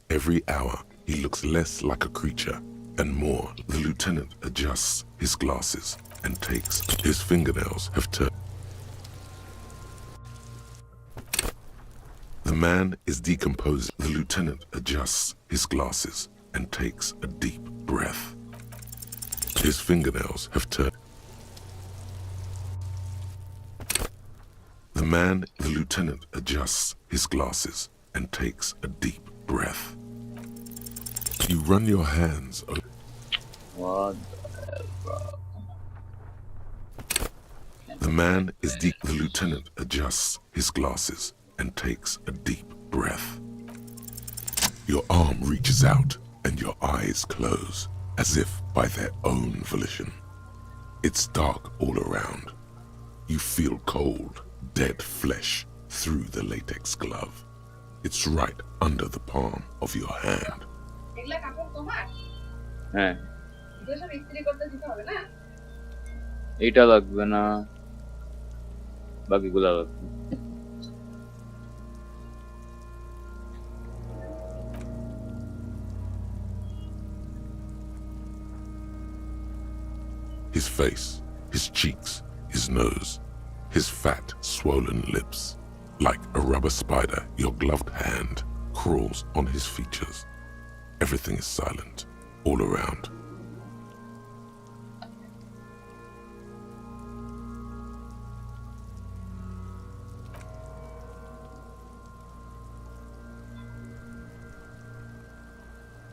Every hour, he looks less like a creature and more. The lieutenant adjusts his glasses and takes. His fingernails have turned. The man is decomposing. The lieutenant adjusts his glasses and takes a deep breath. His fingernails have turned. The lieutenant adjusts his glasses and takes a deep breath. You run your hands over. What the hell, bro? The lieutenant adjusts his glasses and takes a deep breath. Your arm reaches out and your eyes close, as if by their own volition. It's dark all around. You feel cold, dead flesh through the latex glove. It's right under the palm of your hand. হ্যাঁ এটা লাগবে না বাকিগুলা লাগবে His face, his cheeks, his nose, his fat, swollen lips. Like a rubber spider, your gloved hand crawls on his features. Everything is silent, all around.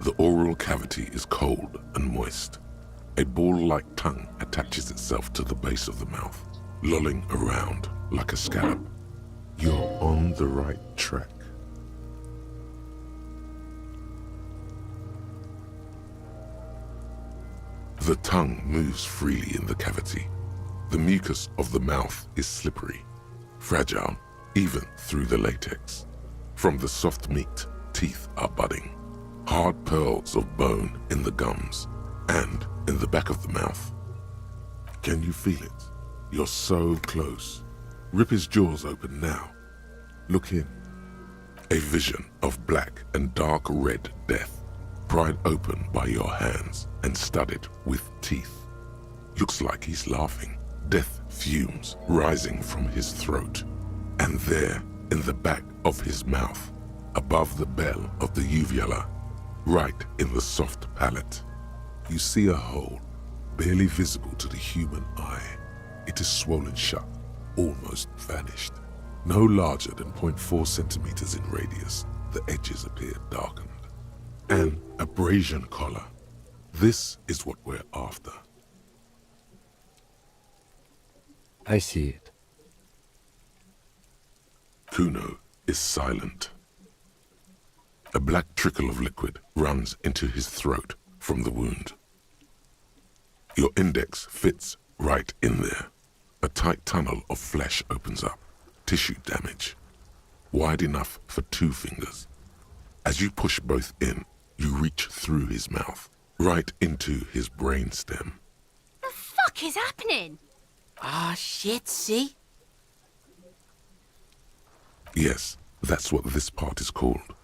The oral cavity is cold and moist. A ball-like tongue attaches itself to the base of the mouth, lolling around like a scallop. You're on the right track. The tongue moves freely in the cavity. The mucus of the mouth is slippery, fragile, even through the latex. From the soft meat, teeth are budding, hard pearls of bone in the gums and in the back of the mouth. Can you feel it? You're so close. Rip his jaws open now. Look in. A vision of black and dark red death, pried open by your hands and studded with teeth. Looks like he's laughing. Death fumes rising from his throat. And there, in the back of his mouth, above the bell of the uvula, right in the soft palate, you see a hole, barely visible to the human eye. It is swollen shut, almost vanished. No larger than 0.4 centimeters in radius, the edges appear darkened. An abrasion collar. This is what we're after. I see it. Kuno is silent. A black trickle of liquid runs into his throat from the wound. Your index fits right in there. A tight tunnel of flesh opens up. Tissue damage. Wide enough for 2 fingers. As you push both in, you reach through his mouth, right into his brainstem. The fuck is happening? Ah, shit, see? Yes, that's what this part is called.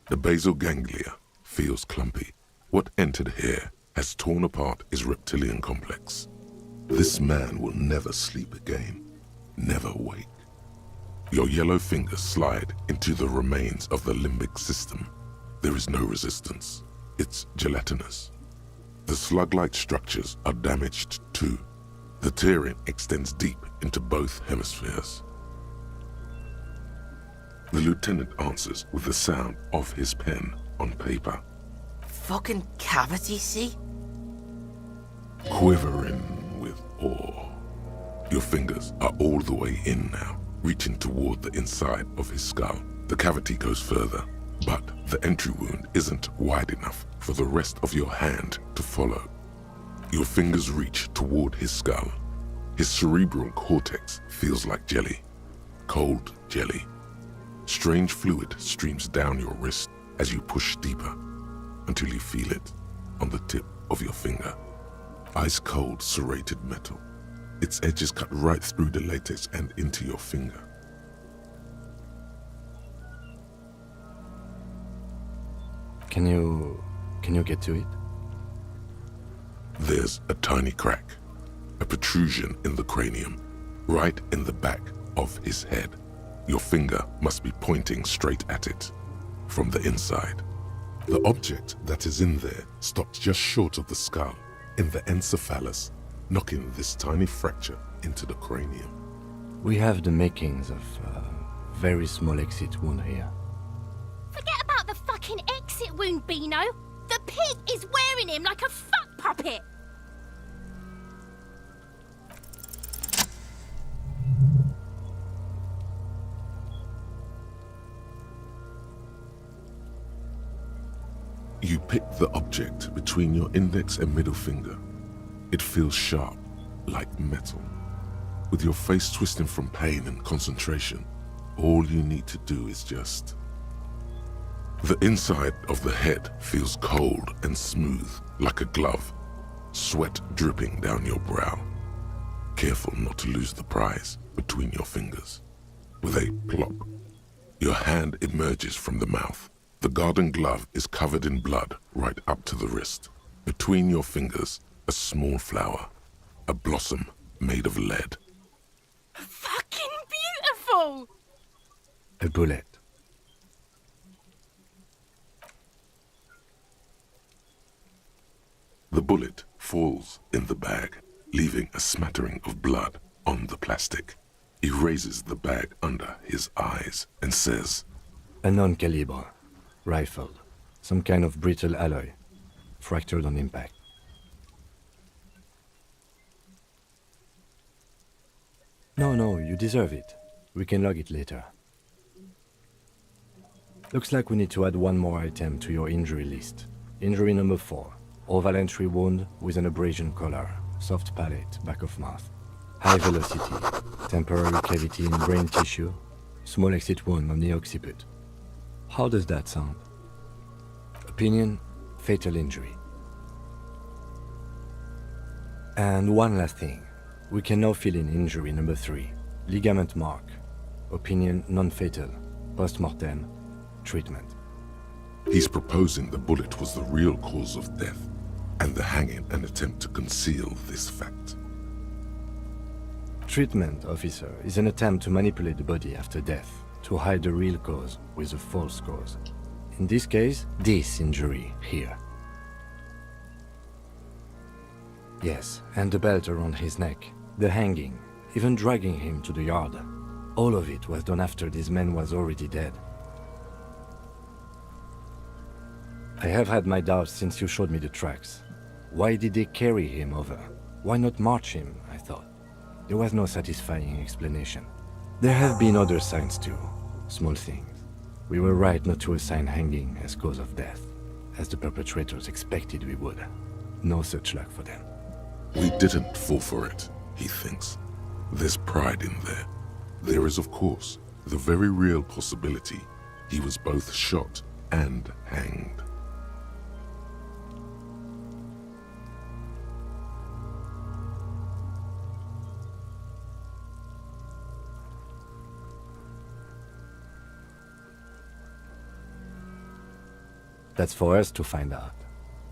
The basal ganglia feels clumpy. What entered here has torn apart his reptilian complex. This man will never sleep again, never wake. Your yellow fingers slide into the remains of the limbic system. There is no resistance. It's gelatinous. The slug-like structures are damaged too. The tearing extends deep into both hemispheres. The lieutenant answers with the sound of his pen on paper. Fucking cavity, see? Quivering with awe. Your fingers are all the way in now, reaching toward the inside of his skull. The cavity goes further, but the entry wound isn't wide enough for the rest of your hand to follow. Your fingers reach toward his skull. His cerebral cortex feels like jelly, cold jelly. Strange fluid streams down your wrist as you push deeper until you feel it on the tip of your finger. Ice-cold serrated metal. Its edges cut right through the latex and into your finger. Can you get to it? There's a tiny crack, a protrusion in the cranium, right in the back of his head. Your finger must be pointing straight at it, from the inside. The object that is in there stops just short of the skull, in the encephalus, knocking this tiny fracture into the cranium. We have the makings of a very small exit wound here. Forget about the fucking exit wound, Beano. The pig is wearing him like a fuck puppet. You pick the object between your index and middle finger. It feels sharp, like metal. With your face twisting from pain and concentration, all you need to do is just... The inside of the head feels cold and smooth, like a glove, sweat dripping down your brow. Careful not to lose the prize between your fingers. With a plop, your hand emerges from the mouth. The garden glove is covered in blood right up to the wrist. Between your fingers, a small flower, a blossom made of lead. Fucking beautiful! A bullet. The bullet falls in the bag, leaving a smattering of blood on the plastic. He raises the bag under his eyes and says, A non-caliber. Rifle. Some kind of brittle alloy. Fractured on impact. No, you deserve it. We can log it later. Looks like we need to add one more item to your injury list. Injury number 4. Oval entry wound with an abrasion collar. Soft palate, back of mouth. High velocity. Temporary cavity in brain tissue. Small exit wound on the occiput. How does that sound? Opinion, fatal injury. And one last thing. We can now fill in injury number 3. Ligament mark. Opinion, non-fatal. Post-mortem. Treatment. He's proposing the bullet was the real cause of death, and the hanging an attempt to conceal this fact. Treatment, officer, is an attempt to manipulate the body after death, to hide the real cause with a false cause. In this case, this injury here. Yes, and the belt around his neck, the hanging, even dragging him to the yard. All of it was done after this man was already dead. I have had my doubts since you showed me the tracks. Why did they carry him over? Why not march him, I thought. There was no satisfying explanation. There have been other signs too, small things. We were right not to assign hanging as cause of death, as the perpetrators expected we would. No such luck for them. We didn't fall for it, he thinks. There's pride in there. There is, of course, the very real possibility he was both shot and hanged. That's for us to find out.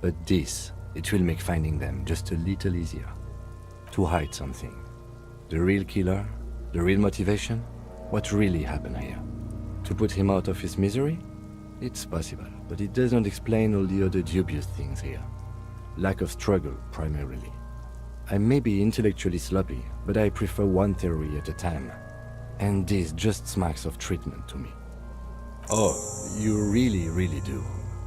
But this, it will make finding them just a little easier. To hide something. The real killer? The real motivation? What really happened here? To put him out of his misery? It's possible, but it doesn't explain all the other dubious things here. lack of struggle, primarily. I may be intellectually sloppy, but I prefer one theory at a time. And this just smacks of treatment to me. Oh, you really do.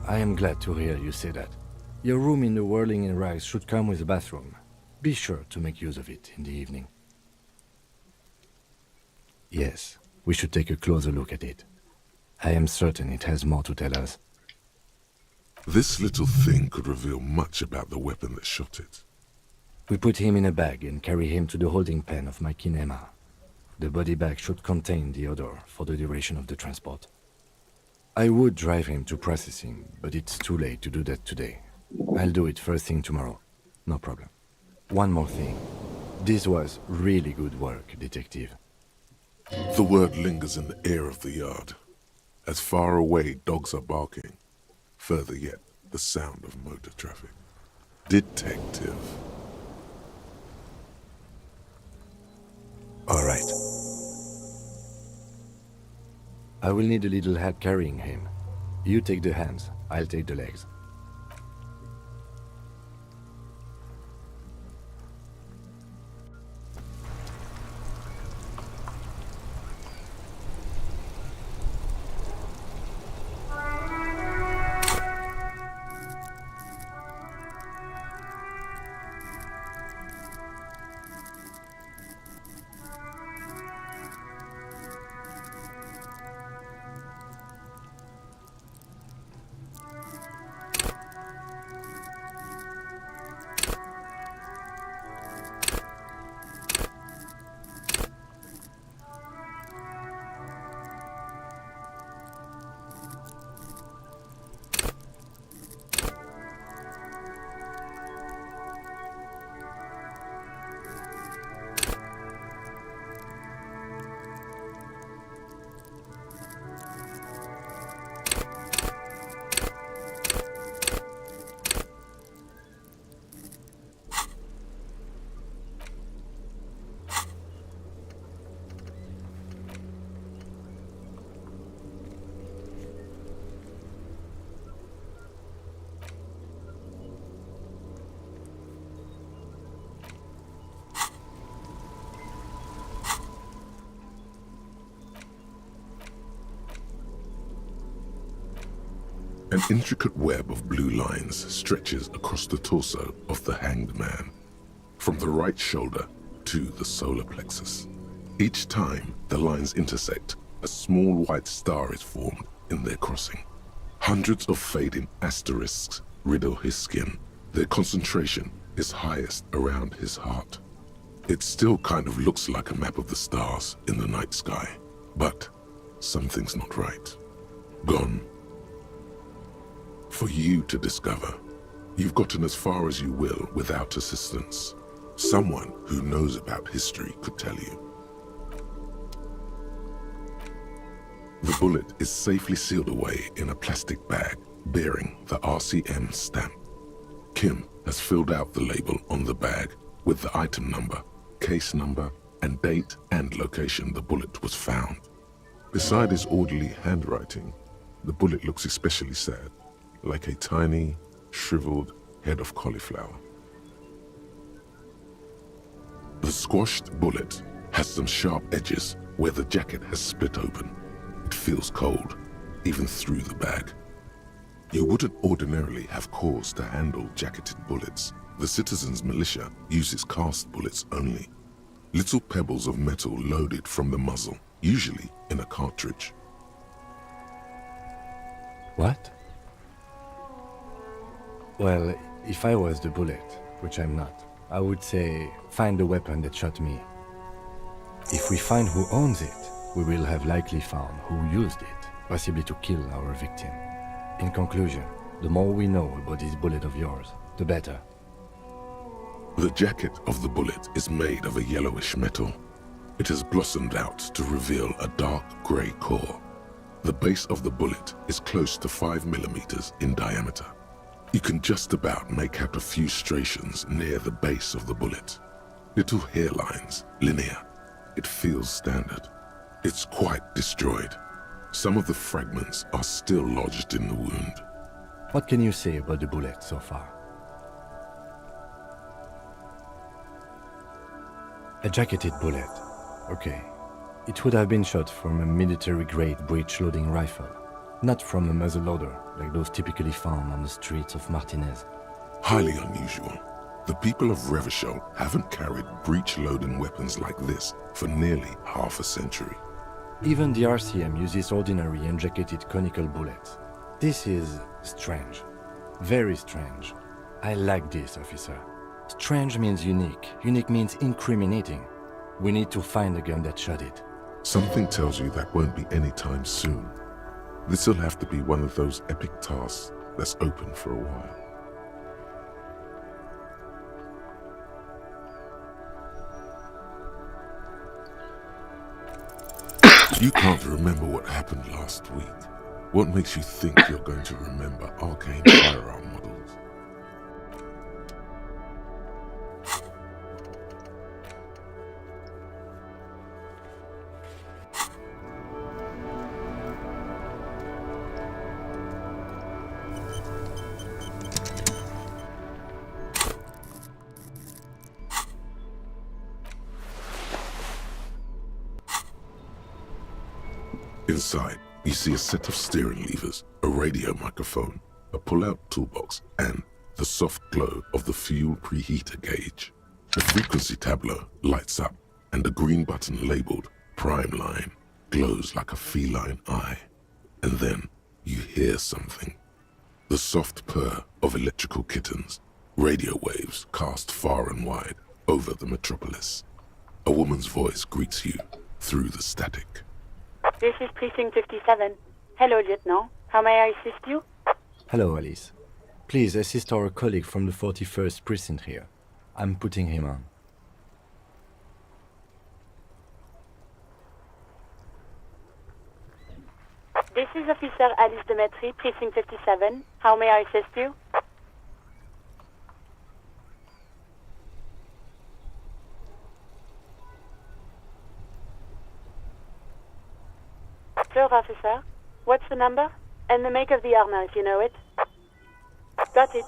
I am glad to hear you say that. Your room in the Whirling in Rags should come with a bathroom. Be sure to make use of it in the evening. Yes, we should take a closer look at it. I am certain it has more to tell us. This little thing could reveal much about the weapon that shot it. We put him in a bag and carry him to the holding pen of my kinema. The body bag should contain the odor for the duration of the transport. I would drive him to processing, but it's too late to do that today. I'll do it first thing tomorrow. No problem. One more thing. This was really good work, Detective. The word lingers in the air of the yard. As far away dogs are barking, further yet, the sound of motor traffic. Detective. All right. I will need a little help carrying him. You take the hands, I'll take the legs. An intricate web of blue lines stretches across the torso of the hanged man, from the right shoulder to the solar plexus. Each time the lines intersect, a small white star is formed in their crossing. Hundreds of fading asterisks riddle his skin. Their concentration is highest around his heart. It still kind of looks like a map of the stars in the night sky, but something's not right. Gone. For you to discover. You've gotten as far as you will without assistance. Someone who knows about history could tell you. The bullet is safely sealed away in a plastic bag bearing the RCM stamp. Kim has filled out the label on the bag with the item number, case number, and date and location the bullet was found. Beside his orderly handwriting, the bullet looks especially sad, like a tiny, shriveled head of cauliflower. The squashed bullet has some sharp edges where the jacket has split open. It feels cold, even through the bag. You wouldn't ordinarily have cause to handle jacketed bullets. The citizens' militia uses cast bullets only. Little pebbles of metal loaded from the muzzle, usually in a cartridge. What? Well, if I was the bullet, which I'm not, I would say, find the weapon that shot me. If we find who owns it, we will have likely found who used it, possibly to kill our victim. In conclusion, the more we know about this bullet of yours, the better. The jacket of the bullet is made of a yellowish metal. It has blossomed out to reveal a dark grey core. The base of the bullet is close to 5 millimeters in diameter. You can just about make out a few striations near the base of the bullet. Little hairlines, linear. It feels standard. It's quite destroyed. Some of the fragments are still lodged in the wound. What can you say about the bullet so far? A jacketed bullet. Okay. It would have been shot from a military-grade breech-loading rifle, not from a muzzleloader like those typically found on the streets of Martinez. Highly unusual. The people of Revachol haven't carried breech-loading weapons like this for nearly half a century. Even the RCM uses ordinary unjacketed conical bullets. This is strange. Very strange. I like this, officer. Strange means unique. Unique means incriminating. We need to find the gun that shot it. Something tells you that won't be anytime soon. This'll have to be one of those epic tasks that's open for a while. You can't remember what happened last week. What makes you think you're going to remember arcane firearm models? Inside, you see a set of steering levers, a radio microphone, a pull-out toolbox, and the soft glow of the fuel preheater gauge. The frequency tableau lights up, and the green button labeled Prime Line glows like a feline eye. And then you hear something. The soft purr of electrical kittens, radio waves cast far and wide over the metropolis. A woman's voice greets you through the static. This is Precinct 57. Hello, Lieutenant. How may I assist you? Hello, Alice. Please assist our colleague from the 41st Precinct here. I'm putting him on. This is Officer Alice Demetri, Precinct 57. How may I assist you? Sure, officer. What's the number? And the make of the armor, if you know it. Got it.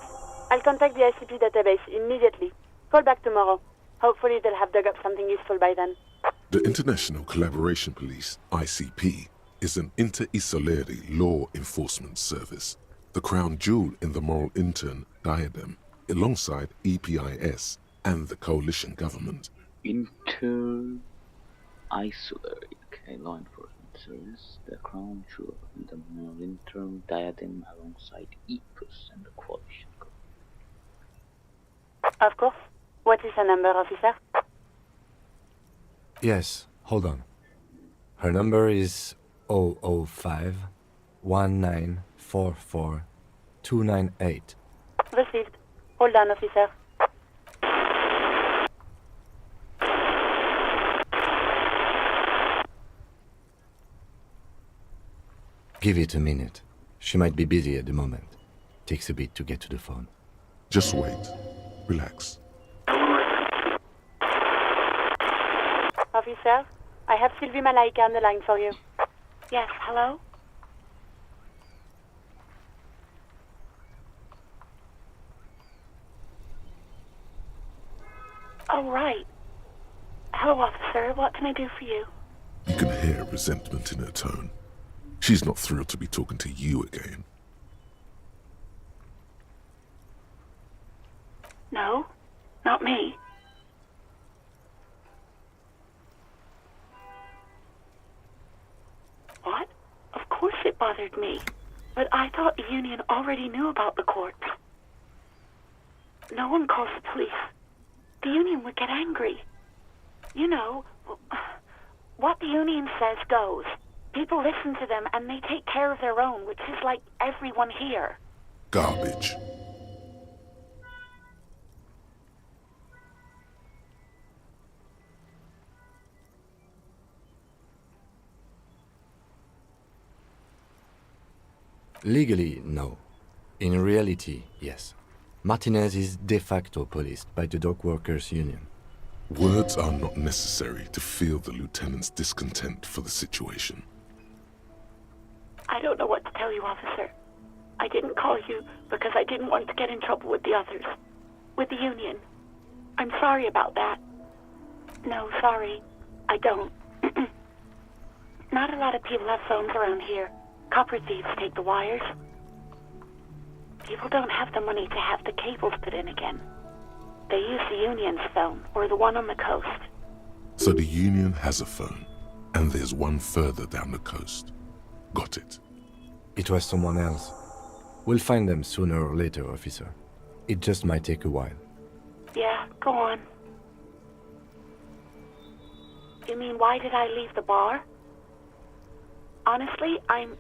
I'll contact the ICP database immediately. Call back tomorrow. Hopefully they'll have dug up something useful by then. The International Collaboration Police, ICP, is an inter-Isoleri law enforcement service, the crown jewel in the moral intern diadem, alongside EPIS and the coalition government. Inter-Isoleri, okay, law enforcement service, the crown jewel in the moral intern diadem, alongside EPIS and the coalition government. Of course. What is her number, officer? Yes, hold on. Her number is 005 1944 298. Received. Hold on, officer. Give it a minute. She might be busy at the moment. Takes a bit to get to the phone. Just wait. Relax. Officer, I have Sylvie Malaika on the line for you. Yes, hello? Oh, right. Hello, officer. What can I do for you? You can hear resentment in her tone. She's not thrilled to be talking to you again. No, not me. What? Of course it bothered me. But I thought the Union already knew about the corpse. No one calls the police. The Union would get angry. You know, what the Union says goes. People listen to them and they take care of their own, which is like everyone here. Garbage. Legally, no. In reality, yes. Martinez is de facto policed by the Dock Workers Union. Words are not necessary to feel the lieutenant's discontent for the situation. I don't know what to tell you, officer. I didn't call you because I didn't want to get in trouble with the others. With the Union. I'm sorry about that. No, sorry. I don't. Not a lot of people have phones around here. Copper thieves take the wires. People don't have the money to have the cables put in again. They use the Union's phone, or the one on the coast. So the Union has a phone, and there's one further down the coast. Got it. It was someone else. We'll find them sooner or later, officer. It just might take a while. Yeah, go on. You mean, why did I leave the bar? Honestly, I'm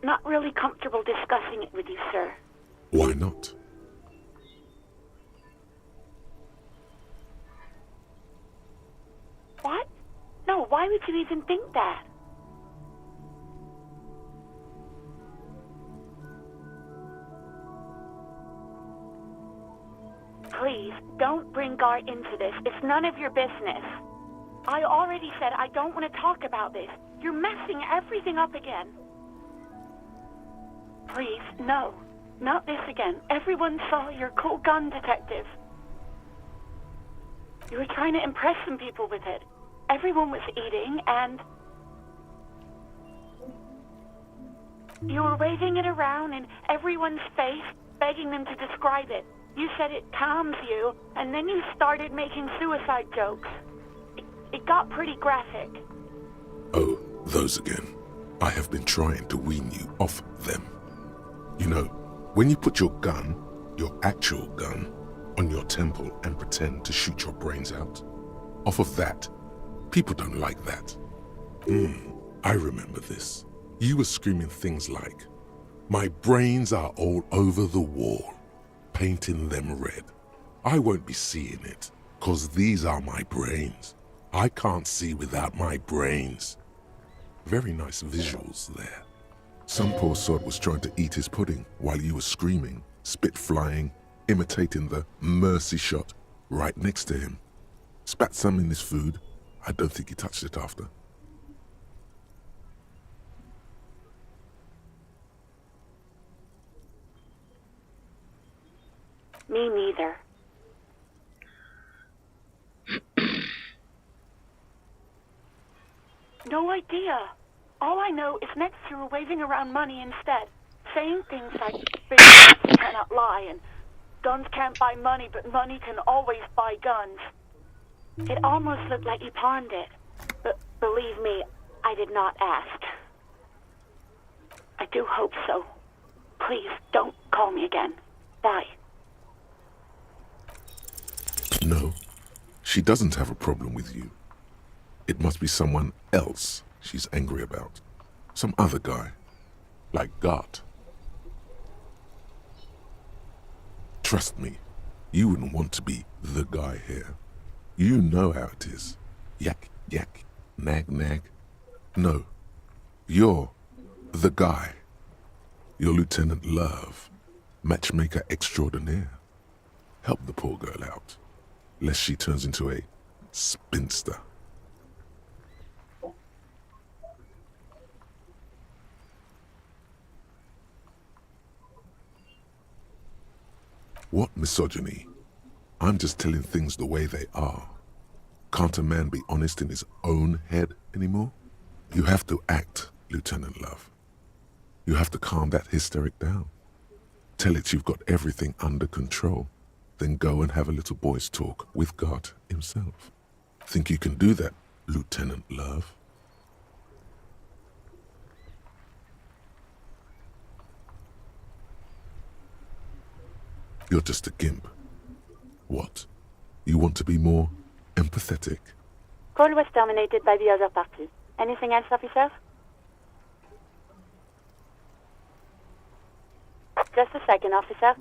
not really comfortable discussing it with you, sir. Why not? What? No, why would you even think that? Please, don't bring Gar into this. It's none of your business. I already said I don't want to talk about this. You're messing everything up again. Please, no. Not this again. Everyone saw your cool gun detective. You were trying to impress some people with it. Everyone was eating, and you were waving it around in everyone's face, begging them to describe it. You said it calms you, and then you started making suicide jokes. It got pretty graphic. Oh, those again. I have been trying to wean you off them. You know, when you put your gun, your actual gun, on your temple and pretend to shoot your brains out, off of that, people don't like that. I remember this. You were screaming things like, "My brains are all over the wall, painting them red. I won't be seeing it, 'cause these are my brains. I can't see without my brains." Very nice visuals there. Some poor sod was trying to eat his pudding while you were screaming, spit flying, imitating the mercy shot right next to him. Spat some in his food. I don't think he touched it after. Me neither. No idea. All I know is next you were waving around money instead, saying things like big guns cannot lie and guns can't buy money, but money can always buy guns. It almost looked like you pawned it, but believe me, I did not ask. I do hope so. Please don't call me again. Bye. No, she doesn't have a problem with you. It must be someone else she's angry about. Some other guy. Like Gart. Trust me, you wouldn't want to be the guy here. You know how it is. Yak, yak, nag, nag. No, you're the guy. You're Lieutenant Love, matchmaker extraordinaire. Help the poor girl out, lest she turns into a spinster. What misogyny? I'm just telling things the way they are. Can't a man be honest in his own head anymore? You have to act, Lieutenant Love. You have to calm that hysteric down. Tell it you've got everything under control. Then go and have a little boy's talk with God himself. Think you can do that, Lieutenant Love? You're just a gimp. What? You want to be more empathetic? Call was terminated by the other party. Anything else, officer? Just a second, officer.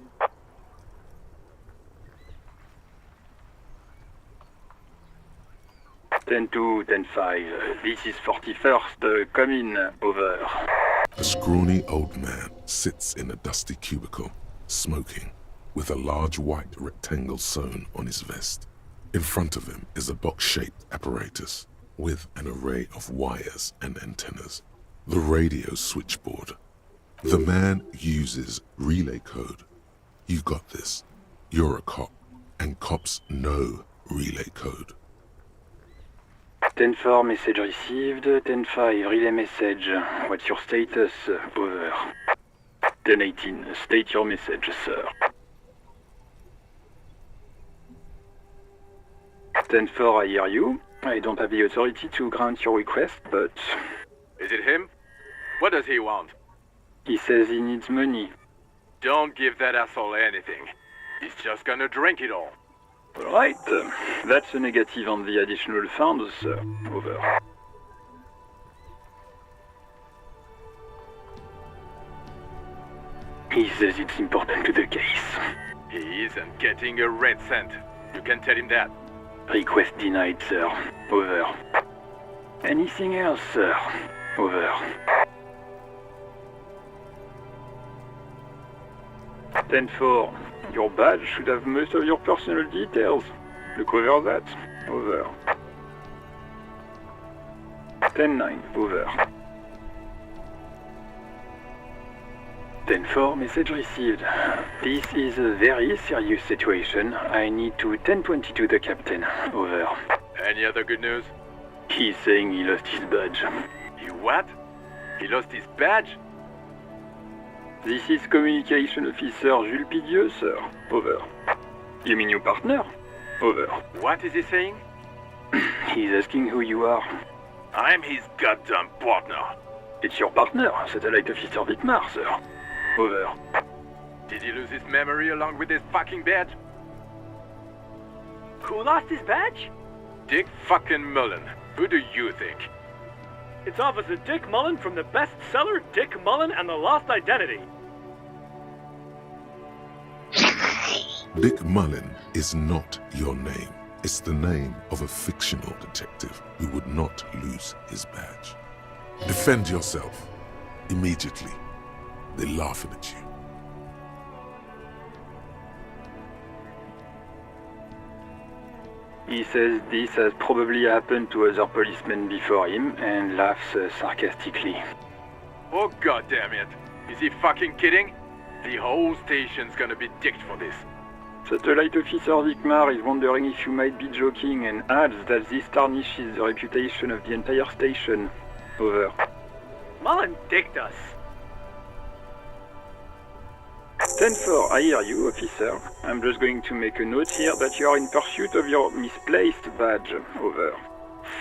Ten 2, 10-5. This is 41st. Come in, over. A scrawny old man sits in a dusty cubicle, smoking, with a large white rectangle sewn on his vest. In front of him is a box-shaped apparatus with an array of wires and antennas. The radio switchboard. The man uses relay code. You got this. You're a cop, and cops know relay code. 10-4, message received. 10-5, relay message. What's your status? Over. 10-18, state your message, sir. 10-4, I hear you. I don't have the authority to grant your request, but... Is it him? What does he want? He says he needs money. Don't give that asshole anything. He's just gonna drink it all. Alright, that's a negative on the additional funds, sir. Over. He says it's important to the case. He isn't getting a red cent. You can tell him that. Request denied, sir. Over. Anything else, sir? Over. 10-4. Your badge should have most of your personal details. Look over that. Over. 10-9. Over. 10-4. Message received. This is a very serious situation. I need to 10-22 the captain. Over. Any other good news? He's saying he lost his badge. You what? He lost his badge? This is Communication Officer Jules Pidieux, sir. Over. You mean your partner? Over. What is he saying? He's asking who you are. I'm his goddamn partner. It's your partner, Satellite Officer Wittmar, sir. Over. Did he lose his memory along with his fucking badge? Who lost his badge? Dick fucking Mullen. Who do you think? It's Officer Dick Mullen from the bestseller Dick Mullen and the Lost Identity. Dick Mullen is not your name. It's the name of a fictional detective who would not lose his badge. Defend yourself. Immediately. They're laughing at you. He says this has probably happened to other policemen before him and laughs sarcastically. Oh goddamn it! Is he fucking kidding? The whole station's gonna be dicked for this. Satellite Officer Wittmar is wondering if you might be joking and adds that this tarnishes the reputation of the entire station. Over. Mullen dicked us. 10-4, I hear you, officer. I'm just going to make a note here that you are in pursuit of your misplaced badge. Over.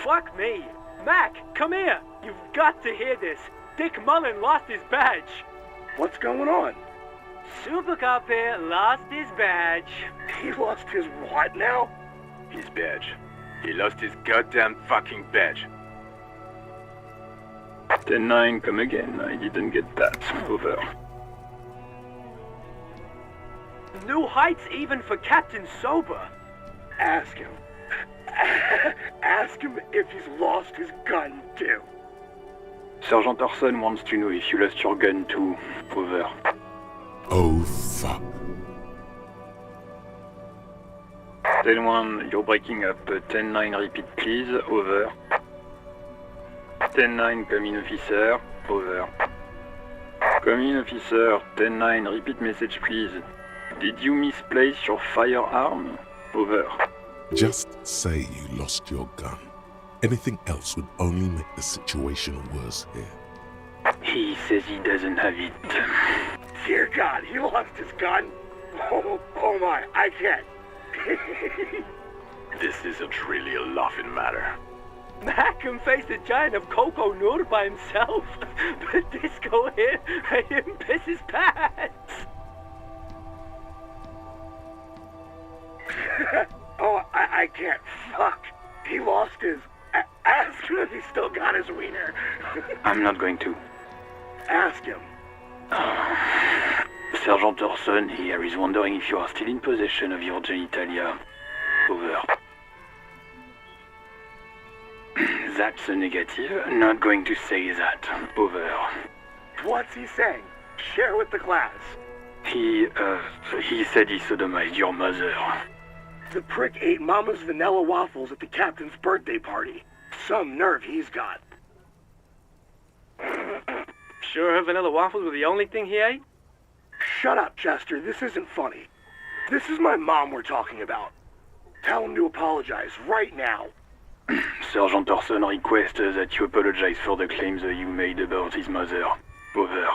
Fuck me. Mac, come here. You've got to hear this. Dick Mullen lost his badge. What's going on? Super Cop here lost his badge. He lost his what now? His badge. He lost his goddamn fucking badge. 10-9, come again. I didn't get that. Over. New heights even for Captain Sober. Ask him. Ask him if he's lost his gun too. Sergeant Orson wants to know if you lost your gun too. Over. Oh, fuck. 10-1, you're breaking up. 10-9, repeat please. Over. 10-9, come in, officer. Over. Come in, officer. 10-9, repeat message please. Did you misplace your firearm? Over. Just say you lost your gun. Anything else would only make the situation worse here. He says he doesn't have it. Dear God, he lost his gun? Oh my, I can't. This isn't really a laughing matter. Mac can face a giant of Coco Nur by himself, but Disco here made him piss his pants. Oh, I can't. Fuck. He lost his... Ask him if he's still got his wiener. I'm not going to. Ask him. Sergeant Orson here is wondering if you are still in possession of your genitalia. Over. That's a negative. Not going to say that. Over. What's he saying? Share with the class. He said he sodomized your mother. The prick ate Mama's vanilla waffles at the captain's birthday party. Some nerve he's got. Sure her vanilla waffles were the only thing he ate? Shut up, Chester. This isn't funny. This is my mom we're talking about. Tell him to apologize right now. Sergeant Orson requests that you apologize for the claims you made about his mother. Over.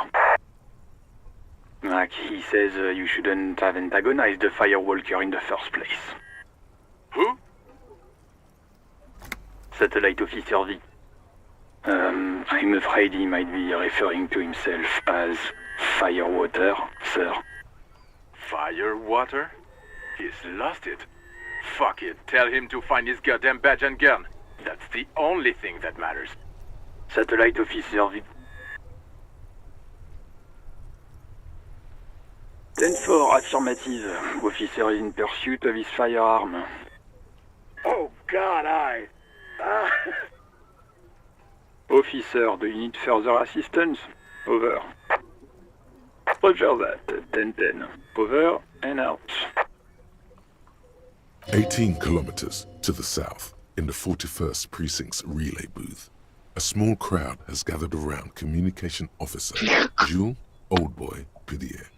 Mac, he says you shouldn't have antagonized the Firewalker in the first place. Who? Satellite Officer V. I'm afraid he might be referring to himself as Firewater, sir. Firewater? He's lost it. Fuck it. Tell him to find his goddamn badge and gun. That's the only thing that matters. Satellite Officer V. 10-4, affirmative. Officer is in pursuit of his firearm. Oh, God, Officer, do you need further assistance? Over. Roger that. 10-10. Over and out. 18 kilometers to the south, in the 41st Precinct's relay booth, a small crowd has gathered around Communication Officer Jules Oldboy Pidier,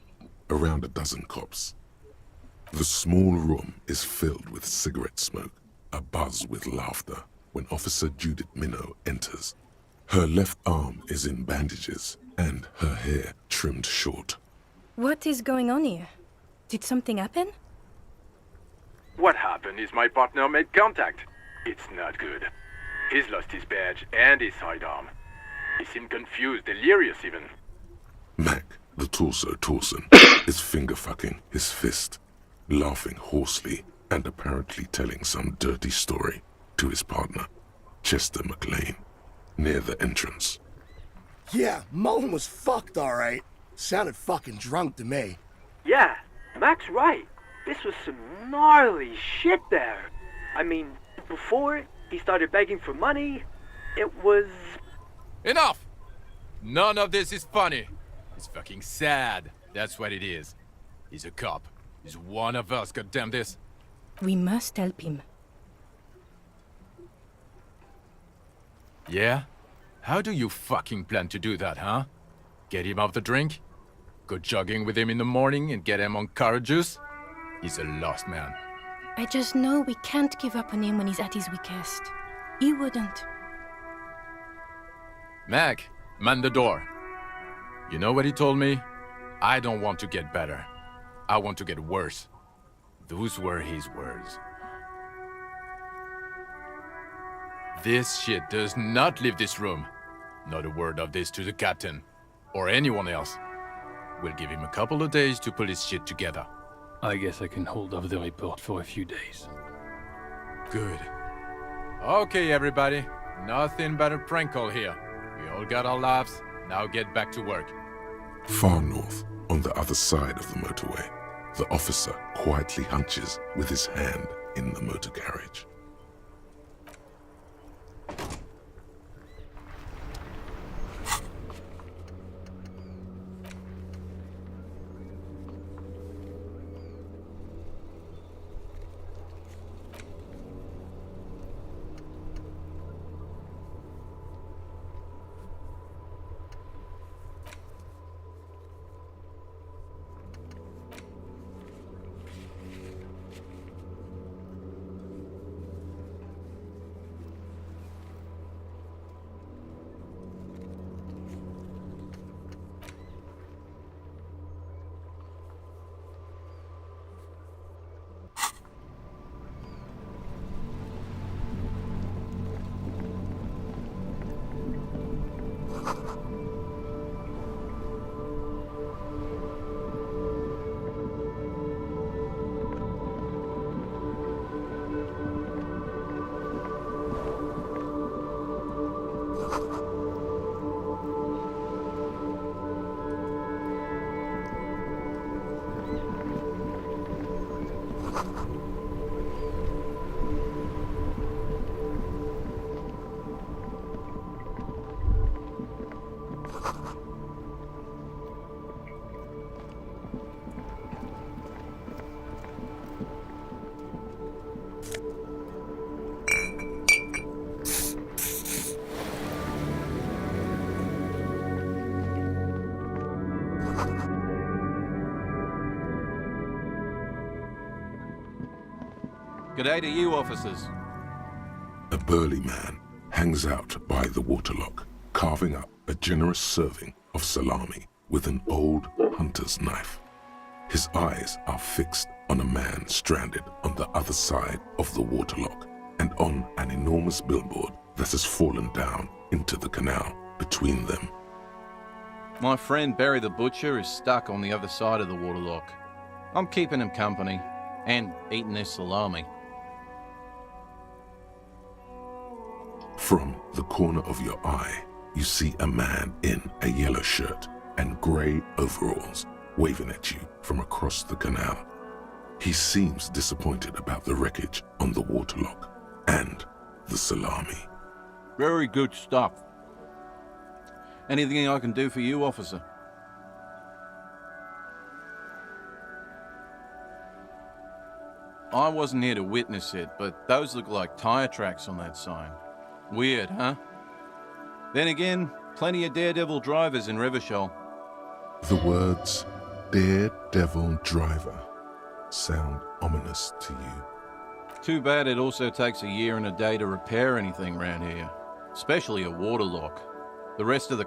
around a dozen cops. The small room is filled with cigarette smoke, abuzz with laughter, when Officer Judith Minot enters. Her left arm is in bandages, and her hair trimmed short. What is going on here? Did something happen? What happened is my partner made contact. It's not good. He's lost his badge and his sidearm. He seemed confused, delirious even. Mac, the torso Torson, is finger-fucking his fist, laughing hoarsely and apparently telling some dirty story to his partner, Chester McLean, near the entrance. Yeah, Mullen was fucked, alright. Sounded fucking drunk to me. Yeah, Mac's right. This was some gnarly shit there. I mean, before he started begging for money, it was... Enough! None of this is funny. It's fucking sad. That's what it is. He's a cop. He's one of us, goddamn this. We must help him. Yeah? How do you fucking plan to do that, huh? Get him off the drink? Go jogging with him in the morning and get him on carrot juice? He's a lost man. I just know we can't give up on him when he's at his weakest. He wouldn't. Mac, man the door. You know what he told me? I don't want to get better. I want to get worse. Those were his words. This shit does not leave this room. Not a word of this to the captain, or anyone else. We'll give him a couple of days to pull his shit together. I guess I can hold off the report for a few days. Good. Okay, everybody. Nothing but a prank call here. We all got our laughs. Now get back to work. Far north, on the other side of the motorway, the officer quietly hunches with his hand in the motor carriage. G'day to you, officers. a burly man hangs out by the waterlock, carving up a generous serving of salami with an old hunter's knife. His eyes are fixed on a man stranded on the other side of the waterlock and on an enormous billboard that has fallen down into the canal between them. My friend Barry the Butcher is stuck on the other side of the waterlock. I'm keeping him company and eating his salami. From the corner of your eye, you see a man in a yellow shirt and grey overalls waving at you from across the canal. He seems disappointed about the wreckage on the waterlock and the salami. Very good stuff. Anything I can do for you, officer? I wasn't here to witness it, but those look like tire tracks on that sign. Weird, huh? Then again, plenty of daredevil drivers in Revachol. The words daredevil driver sound ominous to you. Too bad it also takes a year and a day to repair anything around here, especially a waterlock. The rest of the